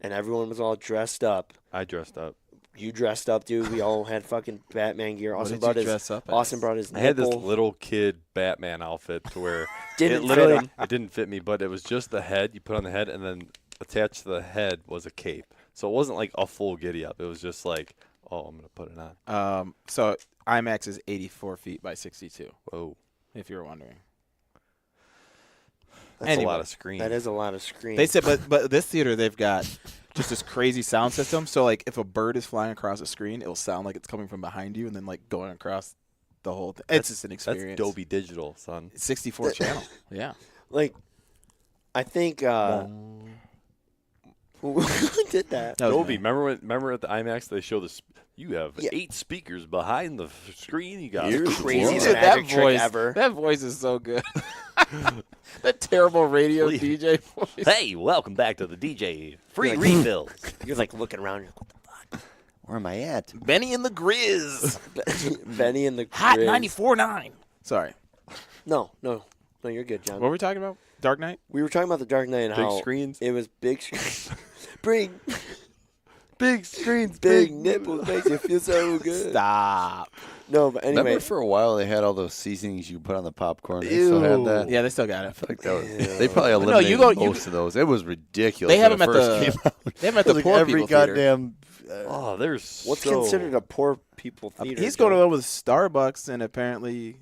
and everyone was all dressed up.
I dressed up.
You dressed up, dude. We all had fucking Batman gear.
What did you dress up as?
Austin brought his
I had this
nipple.
little kid Batman outfit to where
Didn't
it
fit
literally
him.
it didn't fit me, but it was just the head. You put on the head, and then attached to the head was a cape. So it wasn't like a full giddy up. It was just like, oh, I'm gonna put it on.
So IMAX is 84 feet by 62.
Whoa,
If you're wondering.
that's
Anyway,
a lot of screen.
That is a lot of screen.
They said, but this theater they've got just this crazy sound system. So like if a bird is flying across the screen, it'll sound like it's coming from behind you and then like going across the whole thing. It's just an experience.
That's Dolby Digital, son.
64 channel. Yeah.
like, I think who did that?
That was
Dolby.
me.
Remember at the IMAX they show this. You have 8 speakers behind the screen. You got
Craziest
Dude,
magic trick ever.
That voice is so good. That terrible radio
Please.
DJ voice.
Hey, welcome back to the DJ Free Refills.
You're like looking around. You're like, what the
Where am I at?
Benny and the Grizz.
fuck? Benny and the
Hot
Grizz.
94.9. Sorry.
No, you're good, John.
What were we talking about? Dark Knight?
We were talking about The Dark Knight and
Big
how
screens?
it was big screens. Bring
Big screens,
big nipples makes you feel so good.
Stop.
No, but anyway.
Remember for a while they had all those seasonings you put on the popcorn? They still had that?
Yeah, they still got it.
Like that was, they probably
No,
eliminated
you go-
most of those. It was ridiculous.
They have
when
them
it
at
first
the
came out.
they have them at the
Like
poor
every
people theater.
goddamn.
Oh, there's
What's
so,
considered a poor people theater?
He's going to
John?
go with Starbucks and apparently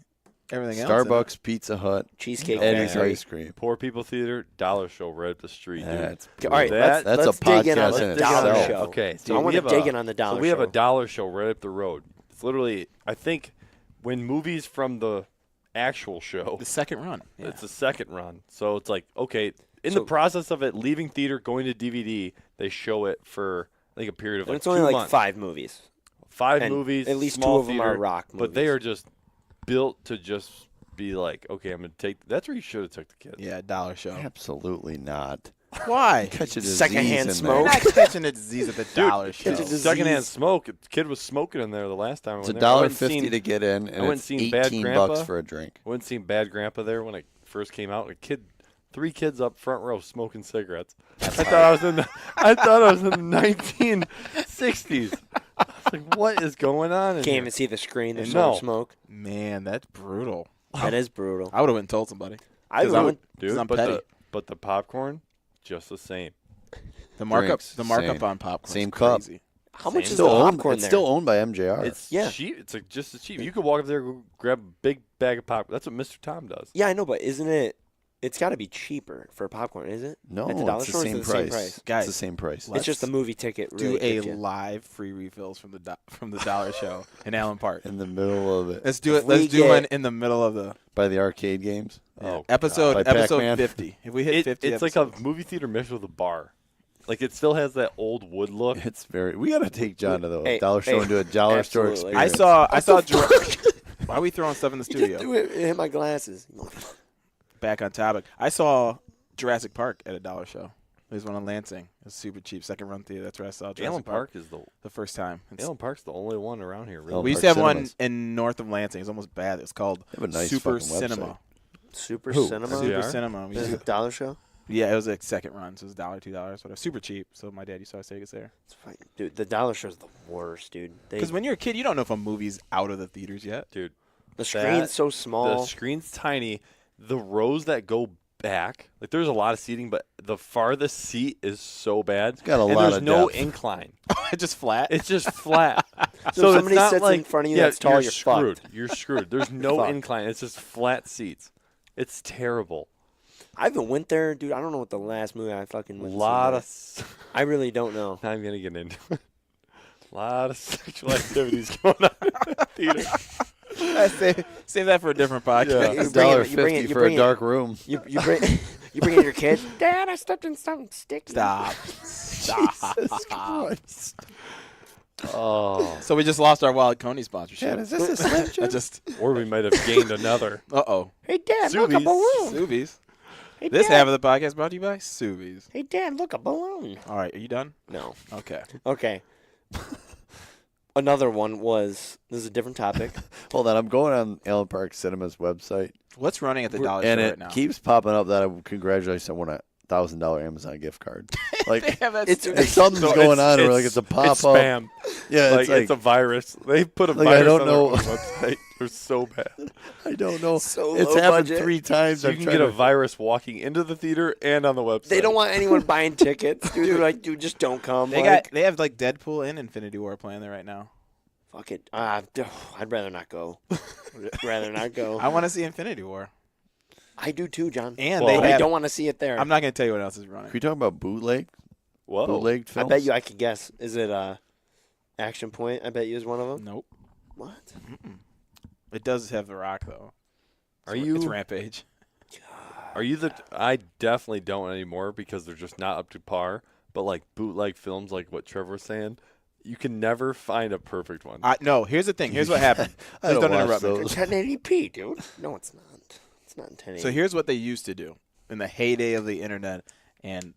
everything else.
Starbucks, Pizza Hut,
Cheesecake
Eddie's
Factory.
ice cream.
Poor people theater dollar show right up the street, dude.
That's
All right,
That-
that's
let's
a
dig in on
podcast
the
in
dollar
itself.
show.
Okay,
So I want to dig in on the dollar
So we have
show.
a dollar show right up the road. It's literally, I think, when movies from the actual show,
The second run. Yeah.
it's the second run. So it's like, okay, in
So-
the process of it leaving theater, going to DVD, they show it for I think a period of
And
like
it's only
2
like
months.
5 movies.
5
and
movies.
at least
small
2 of them are
theater,
rock
but they
movies.
are just built to just be like, okay, I'm gonna take. That's where you should have took the kids.
Yeah, dollar show.
Absolutely not.
Why?
Catch a disease
Secondhand
in
smoke.
there.
Not catching a disease at the dollar show.
catch a disease.
Secondhand smoke. The kid was smoking in there the last time. I
It's
went there. I went and
$1.50
seen-
to get in,
I
and
went
it's
and seen Bad
18
Grandpa.
bucks for a drink.
I went and seen Bad Grandpa there when it first came out. 3 kids up front row smoking cigarettes. I thought I was in the 1960s. I was like, what is going on? In
Can't
here?
even see the screen. There's
No.
so much smoke.
Man, that's brutal.
That is brutal.
I would have went and told somebody.
I
'Cause I
would.
Dude,
I'm
but
petty.
the popcorn, just the same.
The markup,
Drinks,
the markup
same.
on popcorn.
Same cup.
crazy.
How much is
Still
the
owned,
popcorn
it's
there?
still owned by MJR.
It's
Yeah.
cheap. It's like just as cheap. You could walk up there, go grab a big bag of popcorn. That's what Mr. Tom does.
Yeah, I know, but isn't it? It's got to be cheaper for popcorn, is it?
no,
At the dollar
it's the
store,
same
it's the same
price.
price.
Guys,
It's the same price.
It's just the movie ticket.
Do
Really
a
gets you.
live free refills from the dollar show in Allen Park.
In the middle of it.
Let's do it.
we
Let's do
get-
one in the middle of the
By the arcade games.
Oh,
episode.
By
Episode
Pac-Man.
50. If we hit 50,
it's like a movie theater mixed with a bar. Like it still has that old wood look.
It's very. We got to take John to the
Hey,
dollar show
hey,
and do a dollar store
absolutely.
experience.
I saw. Why are we throwing stuff in the
You
studio?
just do it. It hit my glasses.
Back on topic. I saw Jurassic Park at a dollar show. There's one in Lansing. It's super cheap. Second run theater. That's where I saw Jurassic
Allen Park is
the first time.
Allen Park's the only one around here. Really.
Allen
We used
Park
to have
Cinemas.
one in north of Lansing. It's almost bad. It's called
They have a nice
Super
fucking website.
Cinema.
Super
Who?
Cinema.
Super
are?
Cinema. We
Is
used
it
to-
a dollar show?
yeah, it was like second run, so it was $1, $2, whatever. Super cheap. So my dad used to always take us there.
It's fine. Dude, the dollar show's the worst, dude.
Because when you're a kid, you don't know if a movie's out of the theaters yet.
Dude,
the screen's so
the
small.
screen's tiny. The rows that go back, like there's a lot of seating, but the farthest seat is so bad.
got a
and
lot
there's
of
no
depth.
incline.
It's just flat.
It's just flat.
So if
it's
somebody
not
sits
like,
in front of you
yeah,
that's tall, you're
screwed.
fucked.
You're screwed. There's no
Fucked.
incline. It's just flat seats. It's terrible.
I haven't went there, dude. I don't know what the last movie I fucking
A
went
lot
to
of.
see was. I really don't know.
Not even gonna get into it. A lot of sexual activities going on in the theater.
Save that for a different podcast.
You
It's
bring it-
$1.50
you bring it- you
for
bring
a
it-
dark room.
You bring you bring in your kid. Dad, I stepped in something sticky.
Stop.
Oh.
So we just lost our Wild Coney sponsorship.
Dad, is this a Slim Jim?
I just.
Or we might have gained another.
Uh-oh.
Hey, Dad, look a
Subies.
balloon.
Subies.
Hey,
This
Dad.
half of the podcast brought to you by Subies.
Hey, Dad, look a balloon.
All right, are you done?
No.
Okay.
Okay. Another one was, this is a different topic.
Hold on, I'm going on Allen Park Cinema's website,
What's running at the dollar
and
store
it
right now?
keeps popping up that I congratulate someone a $1,000 Amazon gift card. Like
It's-
something's going on, or like it's a pop
It's
up.
spam.
Yeah,
Like,
it's like
it's a virus. They put a
Like, I
virus
don't
on
know.
their own website. They're so bad.
I don't know.
So
It's
low
happened
budget.
3 times.
So you
I'm
can
trying
get a
to-
virus walking into the theater and on the website.
They don't want anyone buying tickets. Dude, they're like, dude, just don't come.
They
like,
they have like Deadpool and Infinity War playing there right now.
fuck it. I'd rather not go. rather not go.
I want to see Infinity War.
I do too, John.
And
Well,
they
But I
have,
don't want to see it there.
I'm not going to tell you what else is running.
Can we talk about bootleg?
Whoa.
Bootlegged
I
films?
bet you I could guess. Is it Action Point? I bet you is one of them.
Nope.
What?
It does have The Rock though.
Are
It's
you?
Rampage.
Are you the? I definitely don't anymore because they're just not up to par. But like bootleg films, like what Trevor was saying, you can never find a perfect one.
No, here's the thing. Here's what happened.
I
Please
don't
don't
watch
interrupt me.
those.
1080p, dude. No, it's not. It's not in 1080p.
So here's what they used to do in the heyday of the internet and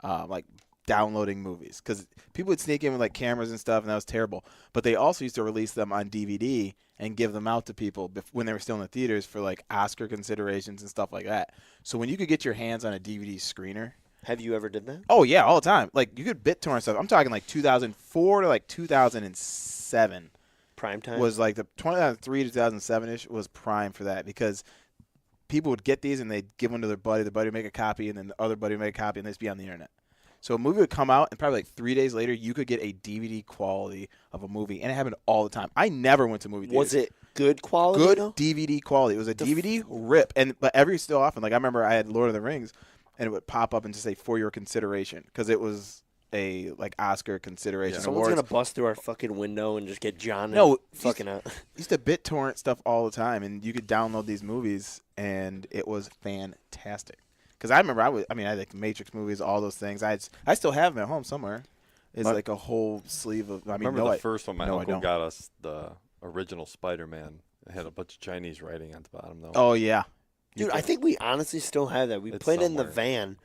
like downloading movies, because people would sneak in with like cameras and stuff, and that was terrible. But they also used to release them on DVD and give them out to people when they were still in the theaters for like Oscar considerations and stuff like that. So when you could get your hands on a DVD screener.
Have you ever did that?
Oh yeah, all the time. Like you could BitTorrent stuff. I'm talking like 2004 to like 2007
Prime time?
was like the 2003 to 2007 ish was prime for that, because people would get these and they'd give them to their buddy. The buddy would make a copy, and then the other buddy would make a copy, and they'd just be on the internet. So a movie would come out, and probably like 3 days later, you could get a DVD quality of a movie, and it happened all the time. I never went to movie theaters.
Was it good quality?
Good
though?
DVD quality? It was a DVD rip, but every so often, like I remember I had Lord of the Rings, and it would pop up and just say for your consideration, because it was a like Oscar consideration.
Someone's
awards.
gonna bust through our fucking window and just get John.
No,
and fucking out.
Used to BitTorrent stuff all the time, and you could download these movies, and it was fantastic. Because I remember, I had like Matrix movies, all those things. I still have them at home somewhere. It's like a whole sleeve of. I mean,
remember
no,
the first one my
no, I
uncle
don't.
got us, the original Spider-Man. It had a bunch of Chinese writing on the bottom, though.
Oh yeah,
Dude, I think we honestly still have that. We
It's
played it in the
somewhere.
van,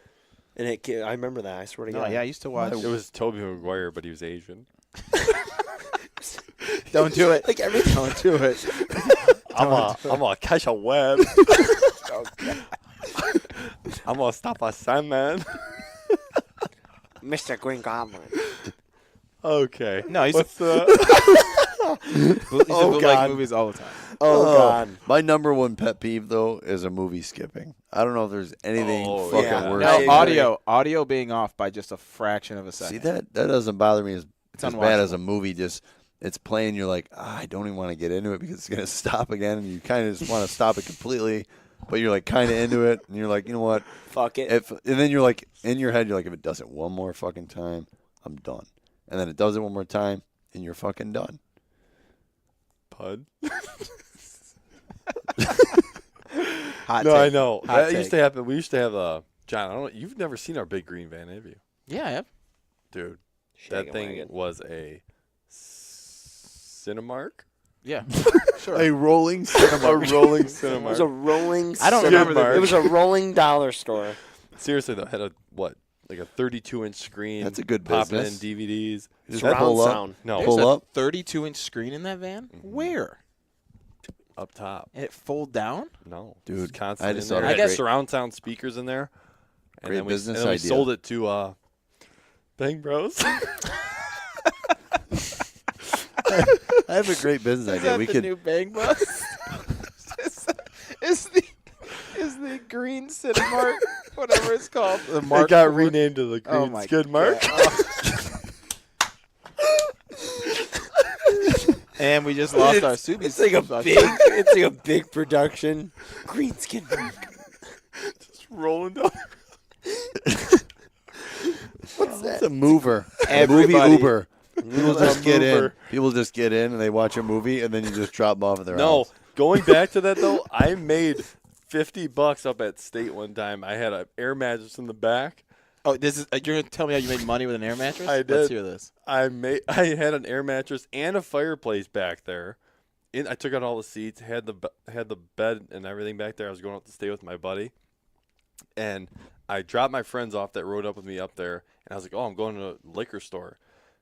and I remember that. I swear to
no,
God.
yeah. I used to watch.
It was Tobey Maguire, but he was Asian.
Don't do it.
Like every
Don't do it.
I'm gonna catch a web. I'm gonna stop a Sandman.
Mr. Green Goblin.
Okay.
No, he's
What's the?
bootleg
God.
movies all the time.
Oh, God.
My number one pet peeve, though, is a movie skipping. I don't know if there's anything
Oh,
fucking
yeah.
worse.
I
No,
agree.
audio being off by just a fraction of a second.
See, that doesn't bother me as bad as
unwatchable.
a movie. Just it's playing, you're like, I don't even want to get into it because it's going to stop again, and you kind of just want to stop it completely, but you're like kind of into it, and you're like, you know what?
Fuck it.
And then you're like, in your head, you're like, if it does it one more fucking time, I'm done. And then it does it one more time, and you're fucking done.
Pud.
Hot
No,
take.
I know.
Hot
That
take.
used to happen. We used to have John. I don't. You've never seen our big green van, have you,
Yeah, I have.
dude?
Shaggin'
That thing
wagon.
was a Cinemark.
Yeah.
A rolling cinema.
A rolling
It was
Cinemark.
a rolling.
I don't
cinema.
remember the-
It was a rolling dollar store.
Seriously though, had a what? like a 32-inch screen.
That's a good
popping
business.
in DVDs.
Just
Surround
pull up.
sound.
No,
There's
Pull
a
up.
32-inch screen in that van. Where?
up top.
And it fold down?
No,
Dude,
it's constantly
I just
in there.
thought it
I
was
got
great.
surround sound speakers in there. And
Great
then we,
business
and then we
idea.
sold it to Bang Bros.
I have a great business
Is
idea.
that
We
the
could.
new Bang Bus? is the green Cinemark, whatever it's called, the Mark
It got
4?
renamed to the
Oh
Green
my
Skid Mark.
God. And we just lost our Subi.
It's like a big production. Green skin mark.
Just rolling down.
What's that?
It's a mover. A
Everybody-
movie Uber. People just get in.
mover.
People just get in and they watch a movie and then you just drop them off at their
No,
house.
going back to that though, I made $50 up at State one time. I had an air mattress in the back.
Oh, this is you're gonna tell me how you made money with an air mattress?
I did.
Let's hear this.
I had an air mattress and a fireplace back there. I took out all the seats, had the bed and everything back there. I was going up to stay with my buddy, and I dropped my friends off that rode up with me up there, and I was like, "Oh, I'm going to a liquor store."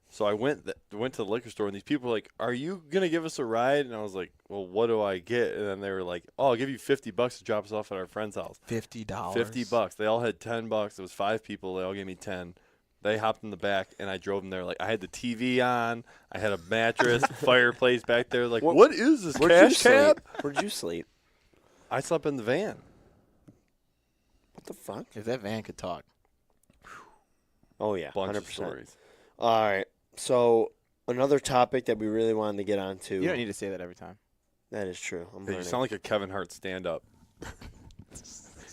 So I went to the liquor store, and these people were like, "Are you gonna give us a ride?" And I was like, "Well, what do I get?" And then they were like, "Oh, I'll give you $50 to drop us off at our friend's house."
$50.
$50. They all had $10. It was 5 people. They all gave me 10. They hopped in the back, and I drove them there. Like I had the TV on, I had a mattress, fireplace back there. Like, what is this
Where'd you
cash cab?
sleep? Where'd you sleep?
I slept in the van.
What the fuck?
If that van could talk.
Oh yeah,
Bunch
100%.
of stories.
All right. So another topic that we really wanted to get onto.
You don't need to say that every time.
That is true. I'm
Hey, you
learning.
sound like a Kevin Hart stand-up.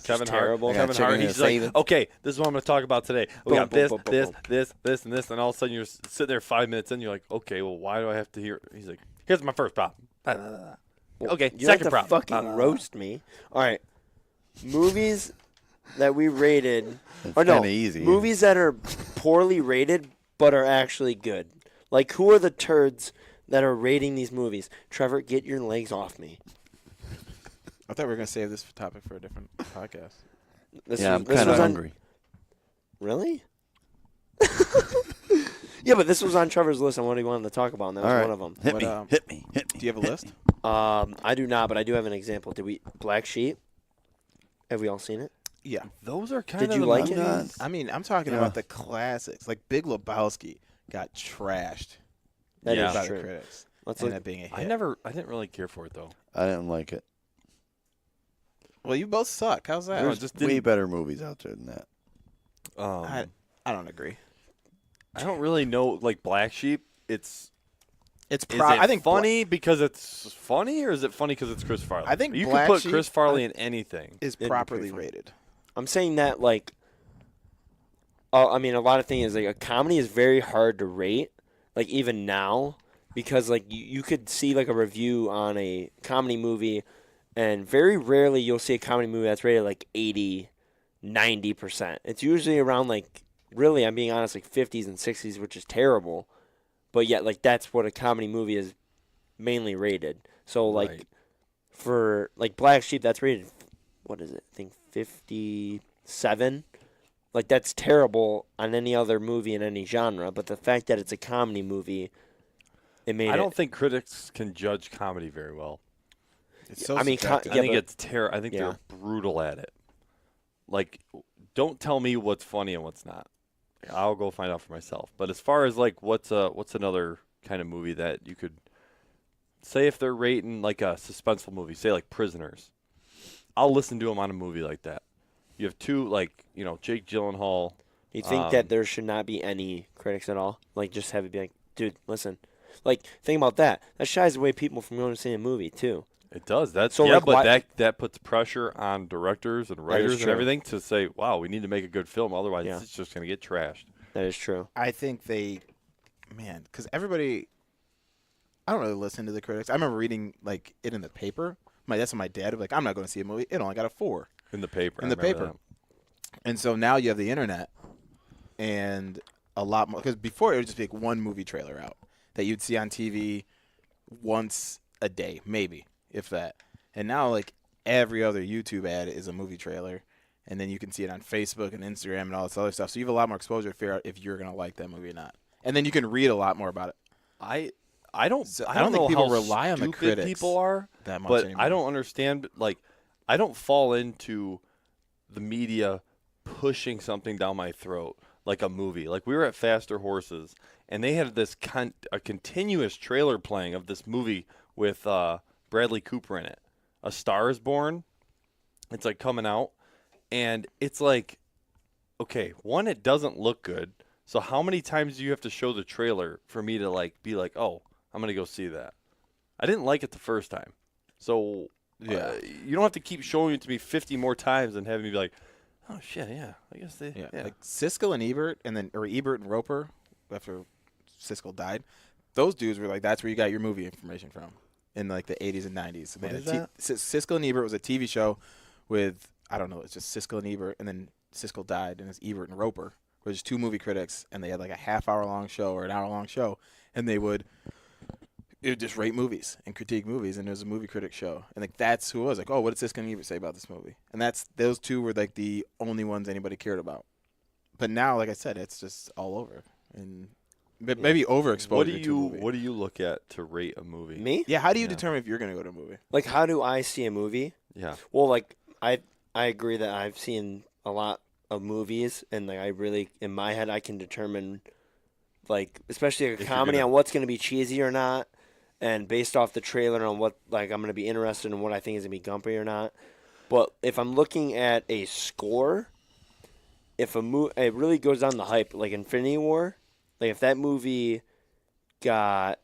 Kevin
terrible.
Hart.
I got
Kevin Hart.
chicken
He's
and
like,
savings.
okay, this is what I'm going to talk about today. We
Boom,
got
boom,
this,
boom, boom,
this,
boom.
this, and this, and all of a sudden you're sitting there 5 minutes in. You're like, okay, well, why do I have to hear? He's like, here's my first problem. Okay,
You
second
have to
problem.
fucking roast me. All right. Movies that we rated. Or no,
kinda easy.
movies that are poorly rated but are actually good. Like, who are the turds that are rating these movies? Trevor, get your legs off me.
I thought we were gonna save this topic for a different podcast.
This
Yeah,
was-
I'm
this
kind of
was on-
hungry.
Really? Yeah, but this was on Trevor's list on what he wanted to talk about, and that was
All right.
one of them.
Hit
What,
me. Hit me. Hit me.
Do you have a list?
I do not, but I do have an example. Did we Black Sheep? Have we all seen it?
Yeah.
Those are kind
Did
of
you
the
like
movies-
it?
not-
I mean, I'm talking
Yeah.
about the classics. Like Big Lebowski got trashed
That
Yeah.
is
by the
true.
critics.
Let's
and
look.
that being a hit.
I didn't really care for it though.
I didn't like it.
Well, you both suck. How's that?
No,
There's
just
way
didn't-
better movies out there than that.
I don't agree.
I don't really know. Like Black Sheep,
It's
is
I
it
think
funny because it's funny, or is it funny because it's Chris Farley?
I think
you
Black
could put
Sheep-
Chris Farley in anything.
is
be
properly
pretty funny.
rated.
I'm saying that, like, I mean, a lot of things is, like, a comedy is very hard to rate, like, even now, because, like, you could see, like, a review on a comedy movie, and very rarely you'll see a comedy movie that's rated, like, 80, 90%. It's usually around, like, really, I'm being honest, like, 50s and 60s, which is terrible, but yet, like, that's what a comedy movie is mainly rated. So, like,
Right.
for, like, Black Sheep, that's rated, what is it? I think 57. Like, that's terrible on any other movie in any genre, but the fact that it's a comedy movie, it made
I don't
it.
think critics can judge comedy very well.
It's so
I mean,
subjective.
I
Yeah,
think
but-
it's I think
yeah.
they're brutal at it. Like, don't tell me what's funny and what's not. I'll go find out for myself. But as far as like what's another kind of movie that you could say if they're rating like a suspenseful movie, say like Prisoners, I'll listen to them on a movie like that. You have two like Jake Gyllenhaal.
You think that there should not be any critics at all? Like, just have it be like, dude, listen. Like, think about that. That shies away people from going to see a movie, too.
It does. That's
So,
yeah,
like,
but
why-
that puts pressure on directors and writers and
true.
everything to say, "Wow, we need to make a good film. Otherwise,
Yeah.
it's just going to get trashed."
That is true.
I think because everybody, I don't really listen to the critics. I remember reading like it in the paper. That's what my dad was like. I'm not going to see a movie. It only got a 4
In the paper.
in
I
the
remember
paper. And so now you have the internet and a lot more. Because before it would just be like one movie trailer out that you'd see on TV once a day, maybe if that. And now like every other YouTube ad is a movie trailer, and then you can see it on Facebook and Instagram and all this other stuff. So you have a lot more exposure to figure out if you're gonna like that movie or not. And then you can read a lot more about it.
I don't
think
know
people
how
rely on the
stupid
critics
people are
that much
but
anymore.
I don't understand. Like, I don't fall into the media pushing something down my throat like a movie. Like, we were at Faster Horses, and they had this a continuous trailer playing of this movie with Bradley Cooper in it. A Star is Born. It's like coming out, and it's like, okay, one, it doesn't look good. So how many times do you have to show the trailer for me to like be like, oh, I'm gonna go see that? I didn't like it the first time, so
Yeah.
you don't have to keep showing it to me 50 more times and having me be like, oh shit, yeah, I guess they, yeah.
Like Siskel and Ebert, or Ebert and Roper, after Siskel died, those dudes were like, that's where you got your movie information from in like the 80s and 90s.
What is that?
Siskel and Ebert was a TV show with, I don't know, it's just Siskel and Ebert, and then Siskel died, and it's Ebert and Roper, which is two movie critics, and they had like a half-hour-long show or an hour-long show, and it would just rate movies and critique movies, and it was a movie critic show. And like that's who it was. Like, oh, what did Siskel and Ebert say about this movie? And those two were like the only ones anybody cared about. But now, like I said, it's just all over. And maybe overexposure.
What do you look at to rate a movie?
Me?
Yeah, how do you determine if you're going to go to a movie?
Like, how do I see a movie?
Yeah.
Well, like, I agree that I've seen a lot of movies, and like I really, in my head, I can determine, like, especially a comedy, on what's going to be cheesy or not, and based off the trailer on what, like, I'm going to be interested in what I think is going to be gumpy or not. But if I'm looking at a score, if it really goes on the hype, like Infinity War, like if that movie got,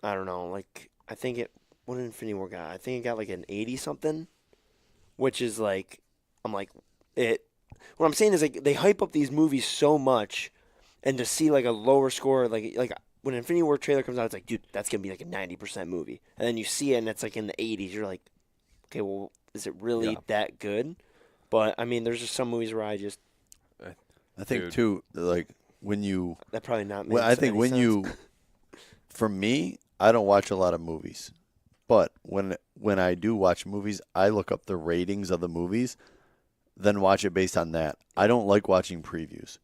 I don't know, like, I think what did Infinity War got? I think it got like an 80 something, which is like, I'm like, what I'm saying is, like, they hype up these movies so much, and to see like a lower score, like when Infinity War trailer comes out, it's like, dude, that's gonna be like a 90% movie, and then you see it and it's like in the 80s. You're like, okay, well, is it really that good? But I mean, there's just some movies where I
think too, like when you
that probably not.
Well, I think
any
when
sense.
you, for me, I don't watch a lot of movies, but when I do watch movies, I look up the ratings of the movies, then watch it based on that. I don't like watching previews.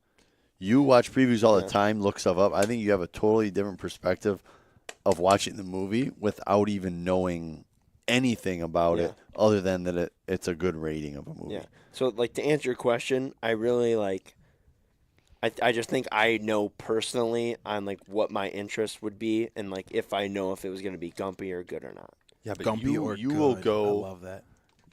You watch previews all the time, look stuff up. I think you have a totally different perspective of watching the movie without even knowing anything about it other than that it's a good rating of a movie.
Yeah. So, like, to answer your question, I really like. I just think I know personally on like what my interest would be, and like if I know if it was going to be gumpy or good or not.
Yeah, but
Gumpy
you
or
will
good.
go.
I love that.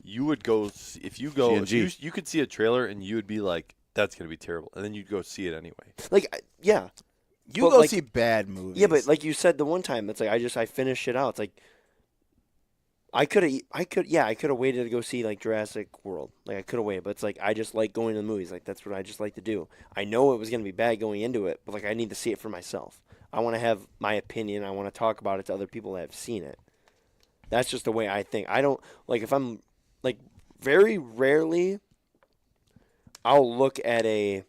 You would go if you go. If
CNG.
you could see a trailer and you would be like, "That's gonna be terrible," and then you'd go see it anyway.
Like, yeah.
You
But,
go
like,
see bad movies.
Yeah, but like you said the one time, it's like I finished it out. It's like I could have waited to go see like Jurassic World. Like I could have waited, but it's like I just like going to the movies. Like that's what I just like to do. I know it was gonna be bad going into it, but like I need to see it for myself. I want to have my opinion. I want to talk about it to other people that have seen it. That's just the way I think. I don't like if I'm like very rarely I'll look at a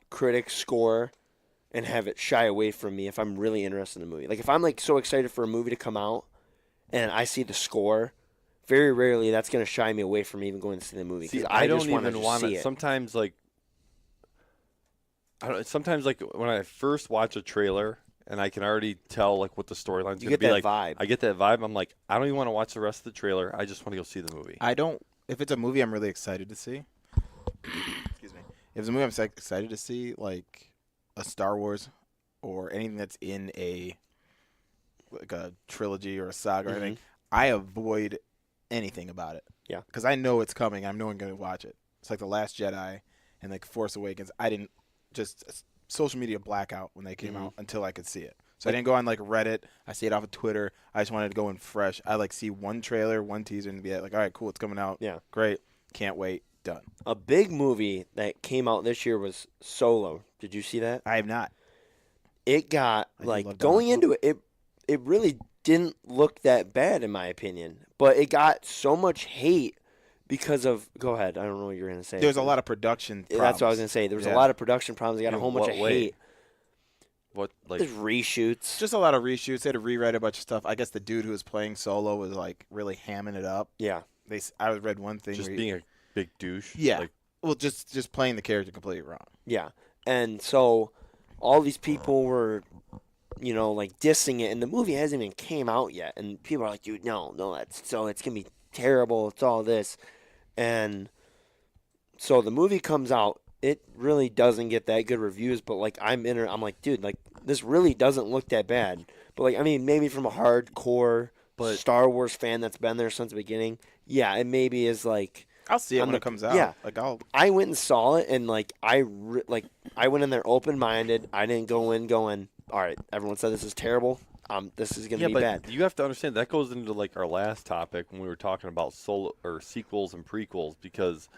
critic score and have it shy away from me if I'm really interested in the movie. Like if I'm like so excited for a movie to come out and I see the score, very rarely that's going to shy me away from even going to see the movie.
See,
I
don't
just wanna
even
just
want
see
it.
it.
Sometimes like sometimes like when I first watch a trailer and I can already tell like what the storyline's
You
going to
get
be
that
like.
vibe.
I get that vibe. I'm like, I don't even want to watch the rest of the trailer. I just want to go see the movie.
I don't. If it's a movie I'm really excited to see, excuse me. If it's a movie I'm excited to see, like a Star Wars or anything that's in a trilogy or a saga or anything, I avoid anything about it.
Yeah.
Because I know it's coming. I know I'm going to watch it. It's like The Last Jedi and like Force Awakens. I didn't just social media blackout when they came out until I could see it. So I didn't go on like Reddit. I see it off of Twitter. I just wanted to go in fresh. I like see one trailer, one teaser, and be like, all right, cool, it's coming out.
Yeah.
Great. Can't wait. Done.
A big movie that came out this year was Solo. Did you see that?
I have not.
It got
I do
like
love
going
Donald
into it, it really didn't look that bad in my opinion, but it got so much hate because of. Go ahead. I don't know what you're gonna say.
There's a lot of production problems.
That's what I was gonna say. There was a lot of production problems. They got a whole bunch of hate.
What like
There's reshoots.
Just a lot of reshoots. They had to rewrite a bunch of stuff. I guess the dude who was playing Solo was like really hamming it up.
Yeah.
I read one thing.
just
where
being a big douche.
Yeah.
Like,
Well, just playing the character completely wrong.
Yeah. And so all these people were, like dissing it, and the movie hasn't even came out yet. And people are like, dude, no, it's going to be terrible. It's all this. And so the movie comes out. It really doesn't get that good reviews, but like I'm like, dude, like this really doesn't look that bad. But like, I mean, maybe from a hardcore Star Wars fan that's been there since the beginning, yeah, it maybe is like.
I'll see it when it comes out.
Yeah,
like
I went and saw it, and like I went in there open minded. I didn't go in going, all right, everyone said this is terrible. This is gonna be bad.
You have to understand that goes into like our last topic when we were talking about solo or sequels and prequels, because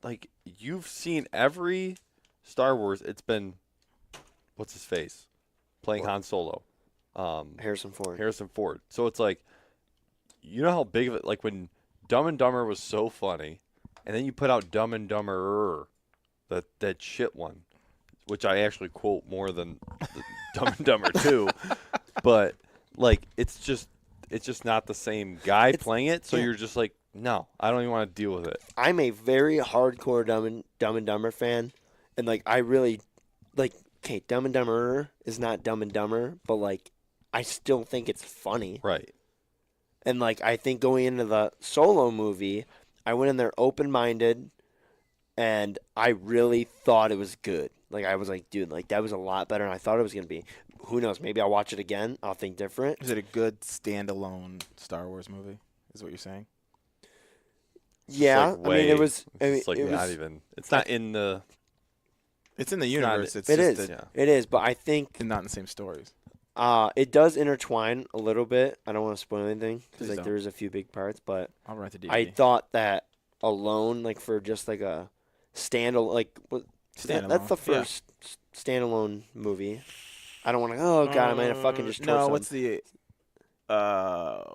like you've seen every Star Wars. It's been what's his face playing Han Solo,
Harrison Ford.
So it's like, you know how big of it, like when Dumb and Dumber was so funny, and then you put out Dumb and Dumberer, that shit one, which I actually quote more than Dumb and Dumber 2, but like it's just not the same guy playing it, so you're just like, no, I don't even want to deal with it.
I'm a very hardcore Dumb and Dumber fan, and like I really like. Okay, Dumb and Dumberer is not Dumb and Dumber, but like I still think it's funny.
Right.
And like I think going into the Solo movie, I went in there open-minded, and I really thought it was good. Like I was like, dude, like that was a lot better than I thought it was gonna be. Who knows? Maybe I'll watch it again. I'll think different.
Is it a good standalone Star Wars movie? Is what you're saying?
Yeah,
like
I mean it was.
It's
it
not
was,
even. It's not in the.
It's in the universe.
It is, but I think
not in the same stories.
It does intertwine a little bit. I don't want to spoil anything because like
don't.
there is a few big parts, but
I'll rent the DVD.
I thought that alone, like for just like a standalone, like that's the first standalone movie. I don't want to. Oh god, I might have fucking just.
No, what's the? Why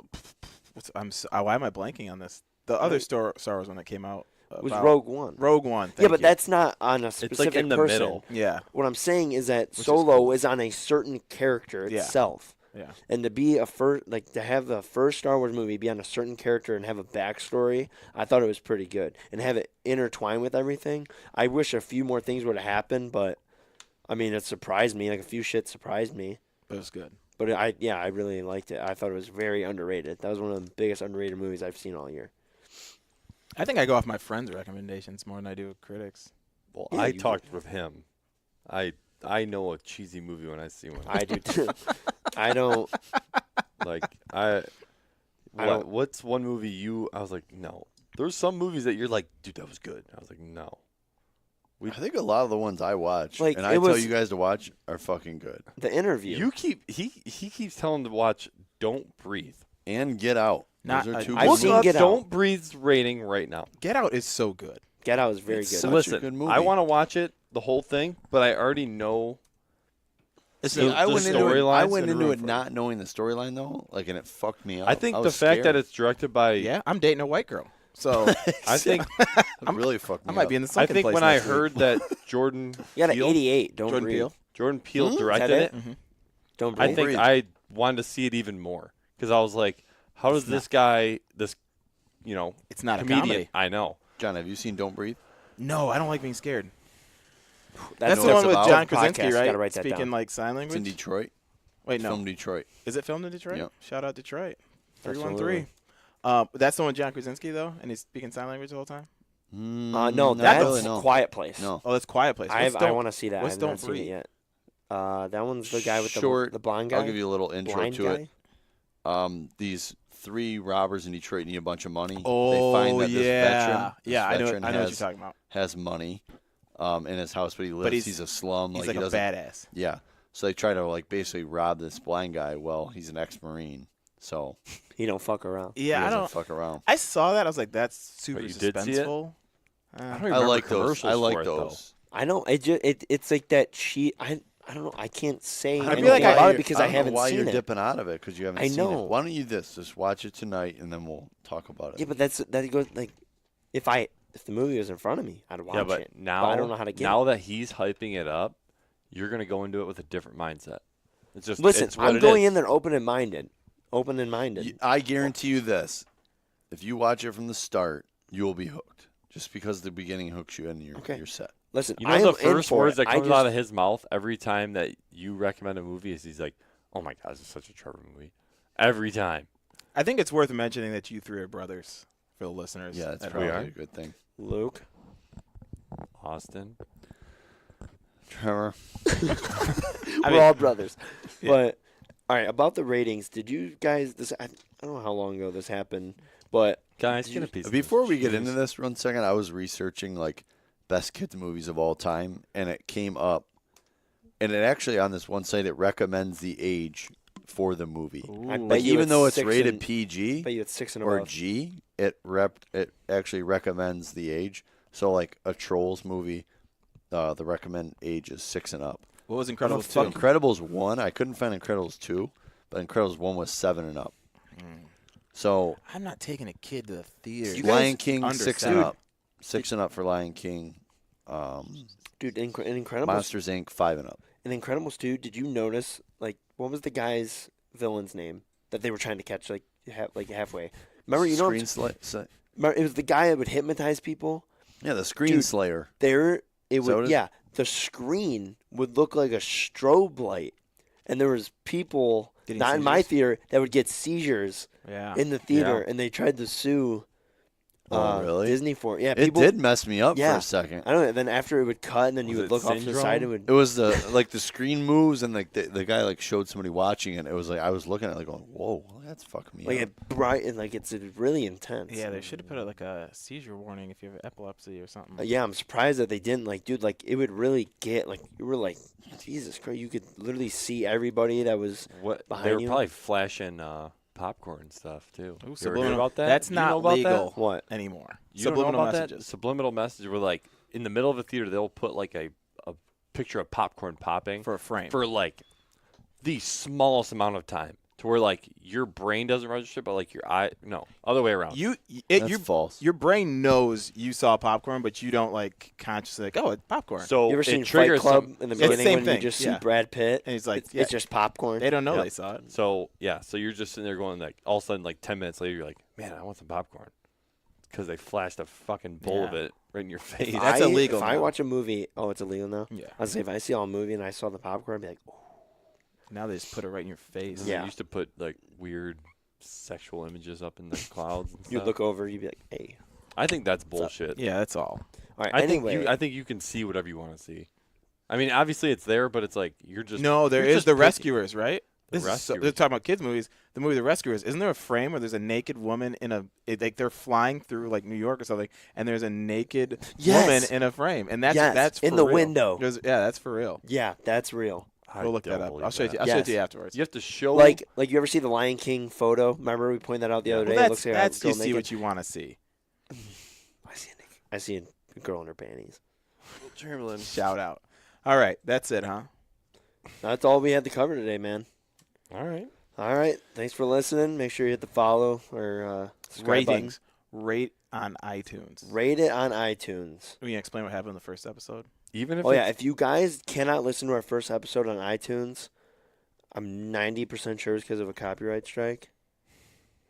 am I blanking on this? The other Star Wars one that came out
was Rogue One.
Rogue One.
Yeah, but that's not on a specific
It's like in the
person.
middle.
Yeah.
What I'm saying is that Solo is on a certain character itself.
Yeah.
And to be to have the first Star Wars movie be on a certain character and have a backstory, I thought it was pretty good. And have it intertwine with everything. I wish a few more things would have happened, but I mean, it surprised me. Like a few shit surprised me.
But it was good.
But I really liked it. I thought it was very underrated. That was one of the biggest underrated movies I've seen all year.
I think I go off my friends' recommendations more than I do with critics.
Well,
Yeah,
I
you
talked with him. I know a cheesy movie when I see one.
I do too. I don't.
Like
don't-
what's one movie I was like, no. There's some movies that you're like, dude, that was good. I was like, no.
I think a lot of the ones I watch
Like,
and
it
I tell
was-
you guys to watch are fucking good.
The Interview.
He keeps telling to watch Don't Breathe.
And Get Out. Those are two
I've
good
seen
movies.
Get Out.
Don't Breathe's rating right now.
Get Out is so good.
Get Out is very
It's
good.
such a
Listen,
good movie.
I want to watch it, the whole thing, but I already know.
See,
the
I went into
storylines
it not knowing the storyline though, like, and it fucked me up.
I think the
was
fact that
scared.
it's directed by
Yeah, I'm dating a white girl. So
I think
It really fucked me
I might
up.
be in the
I
second
think
place
when I
next week.
heard that Jordan
You got an
Peele,
88. Don't
Jordan
breathe.
Peele.
Jordan Peele
Is
directed
that
it,
it? Don't
I
breathe.
think
Breathe.
I wanted to see it even more because I was like, how does this guy,
It's not a
comedian?
comedy.
I know.
John, have you seen Don't Breathe?
No, I don't like being scared.
That's
That's the one with
about.
John
Podcast,
Krasinski, right?
gotta write that
Speaking
down.
like sign
It's in
language.
Detroit.
Wait, no.
From Detroit.
Is it filmed in Detroit?
Yep.
Shout out Detroit.
Absolutely.
313. That's the one with John Krasinski though, and he's speaking sign language the whole time.
No,
not
that's
really, no.
Quiet Place.
No.
Oh, that's Quiet Place.
I want to see that. I
what's
have not
Don't
seen it
Breathe?
yet. That one's the guy with
Short.
the blind guy.
I'll give you a little intro
blind
to
guy?
it. These 3 robbers in Detroit need a bunch of money.
Oh,
they find that this veteran,
yeah, I know
veteran
what you're
has,
talking about.
has money in his house, but he lives. He's a slum.
He's
like
like
he
a
doesn't.
badass.
Yeah. So they try to basically rob this blind guy. Well, he's an ex-Marine, so
He don't fuck around.
Yeah,
he
I
doesn't
don't.
fuck around.
I saw that. I was like, that's super
But you did see it?
suspenseful.
I don't
I
remember
like those.
commercials
I like
for it, though.
those.
I know. It's like that cheat. I don't know. I can't say
I
anything
feel like
about it because I
don't know
haven't
why
seen
you're
it.
dipping out of it because you haven't
I
seen
know.
it. Why don't you just watch it tonight and then we'll talk about it.
Yeah, but that goes like if the movie was in front of me, I'd watch
Yeah, but
it.
now
I don't know how to get
now
it.
that he's hyping it up, you're gonna go into it with a different mindset. It's just
Listen,
it's what
I'm
it
going
is.
in there open and minded.
I guarantee you this: if you watch it from the start you'll be hooked. Just because the beginning hooks you in, you're set.
Listen,
You know
I
the
am in
first
for
words
it.
that comes out of his mouth every time that you recommend a movie is he's like, "Oh my God, this is such a Trevor movie." Every time.
I think it's worth mentioning that you three are brothers for the listeners.
Yeah, that's
at
probably
home.
a good thing.
Luke.
Austin.
Trevor.
We're all brothers. Yeah. But, all right, about the ratings, did you guys, I don't know how long ago this happened, but.
Guys, get a piece
Before
of
we get into this, 1 second, I was researching, best kids movies of all time, and it came up. And it actually, on this one site, it recommends the age for the movie. Even though it's rated PG
bet you it's 6 and
or
above.
G, it actually recommends the age. So, a Trolls movie, the recommend age is 6 and up.
What was Incredibles 2?
Incredibles 1, I couldn't find Incredibles 2, but Incredibles 1 was 7 and up. So
I'm not taking a kid to the theater.
Lion King,
under
6
7.
and up. 6 and up for Lion King.
Dude, in Incredibles.
Monsters, Inc., 5 and up.
In Incredibles 2, did you notice, what was the guy's villain's name that they were trying to catch, halfway? Remember, you know, it was the guy that would hypnotize people.
Yeah, the Screen Slayer.
The screen would look like a strobe light, and there was people in my theater that would get seizures in the theater, and they tried to sue
really?
Disney for it. Yeah,
it did mess me up for a second.
I don't know. Then after it would cut, and then you would look off to the side. It
was the the screen moves, and the guy showed somebody watching it. It was I was looking at it going, whoa, that's fucking me up.
It bright and it's really intense.
Yeah, they should have put a seizure warning if you have epilepsy or something.
Yeah, I'm surprised that they didn't. It would really get you were Jesus Christ, you could literally see everybody that was behind
they were
you.
probably flashing popcorn and stuff too.
Ooh,
you ever heard about that?
That's not legal
What
anymore.
You
Subliminal
don't know about
messages.
That? Subliminal messages were in the middle of a theater. They'll put a picture of popcorn popping
for a frame
for the smallest amount of time to where your brain doesn't register, but your eye other way around.
That's false.
Your brain knows you saw popcorn, but you don't consciously oh, it's popcorn.
So
you ever seen
Fight
Club in the beginning
same
when
thing.
you just see Brad Pitt
and he's
it's just popcorn.
They don't know they saw it.
So so you're just sitting there going all of a sudden 10 minutes later you're like, man, I want some popcorn because they flashed a fucking bowl of it right in your face.
That's illegal.
If I watch a movie, it's illegal now.
Yeah.
I was say if I see a movie and I saw the popcorn, I'd be like, oh.
Now they just put it right in your face.
They used to put weird sexual images up in the clouds. And
You
stuff.
look over, you'd be like, hey.
I think that's bullshit.
Yeah, that's all.
All right.
I think you can see whatever you want to see. I mean, obviously it's there, but it's you're just
there
you're
is
just
the
picking.
Rescuers, right?
The
They're
Rescuers.
talking about kids movies. The movie The Rescuers. Isn't there a frame where there's a naked woman in they're flying through New York or something, and there's a naked woman in a frame, and that's
in
for
the
real.
window.
That's for real.
Yeah, that's real.
Go look that up. I'll show it to you. I'll
Yes.
show it to you afterwards.
You have to show
Like you ever see the Lion King photo? Remember we pointed that out the other day. It looks like
That's
a girl
you see
naked.
what you want to see.
I see a girl in her panties.
Chamberlain.
Shout out. All right, that's it, huh?
That's all we had to cover today, man.
All right.
All right. Thanks for listening. Make sure you hit the follow or subscribe
Ratings. Rate on iTunes.
Rate it on iTunes.
We can explain what happened in the first episode.
Even if
if you guys cannot listen to our first episode on iTunes, I'm 90% sure it's because of a copyright strike.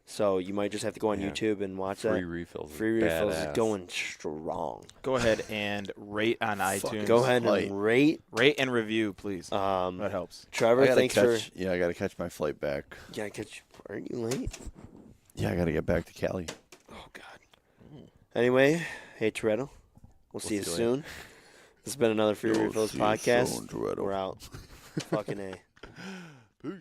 So you might just have to go on YouTube and watch
free
that.
refills.
Free refills is
badass.
going strong.
Go ahead and rate on iTunes.
Go ahead and rate
and review, please. That helps.
Trevor, thanks for.
Yeah, I got to catch my flight back.
Yeah, aren't you late?
Yeah, I got to get back to Cali.
Oh God. Anyway, hey Toretto, we'll see you soon. This has been another Free Refills podcast.
Soon, Toretto.
We're out. Fucking A.
Peace.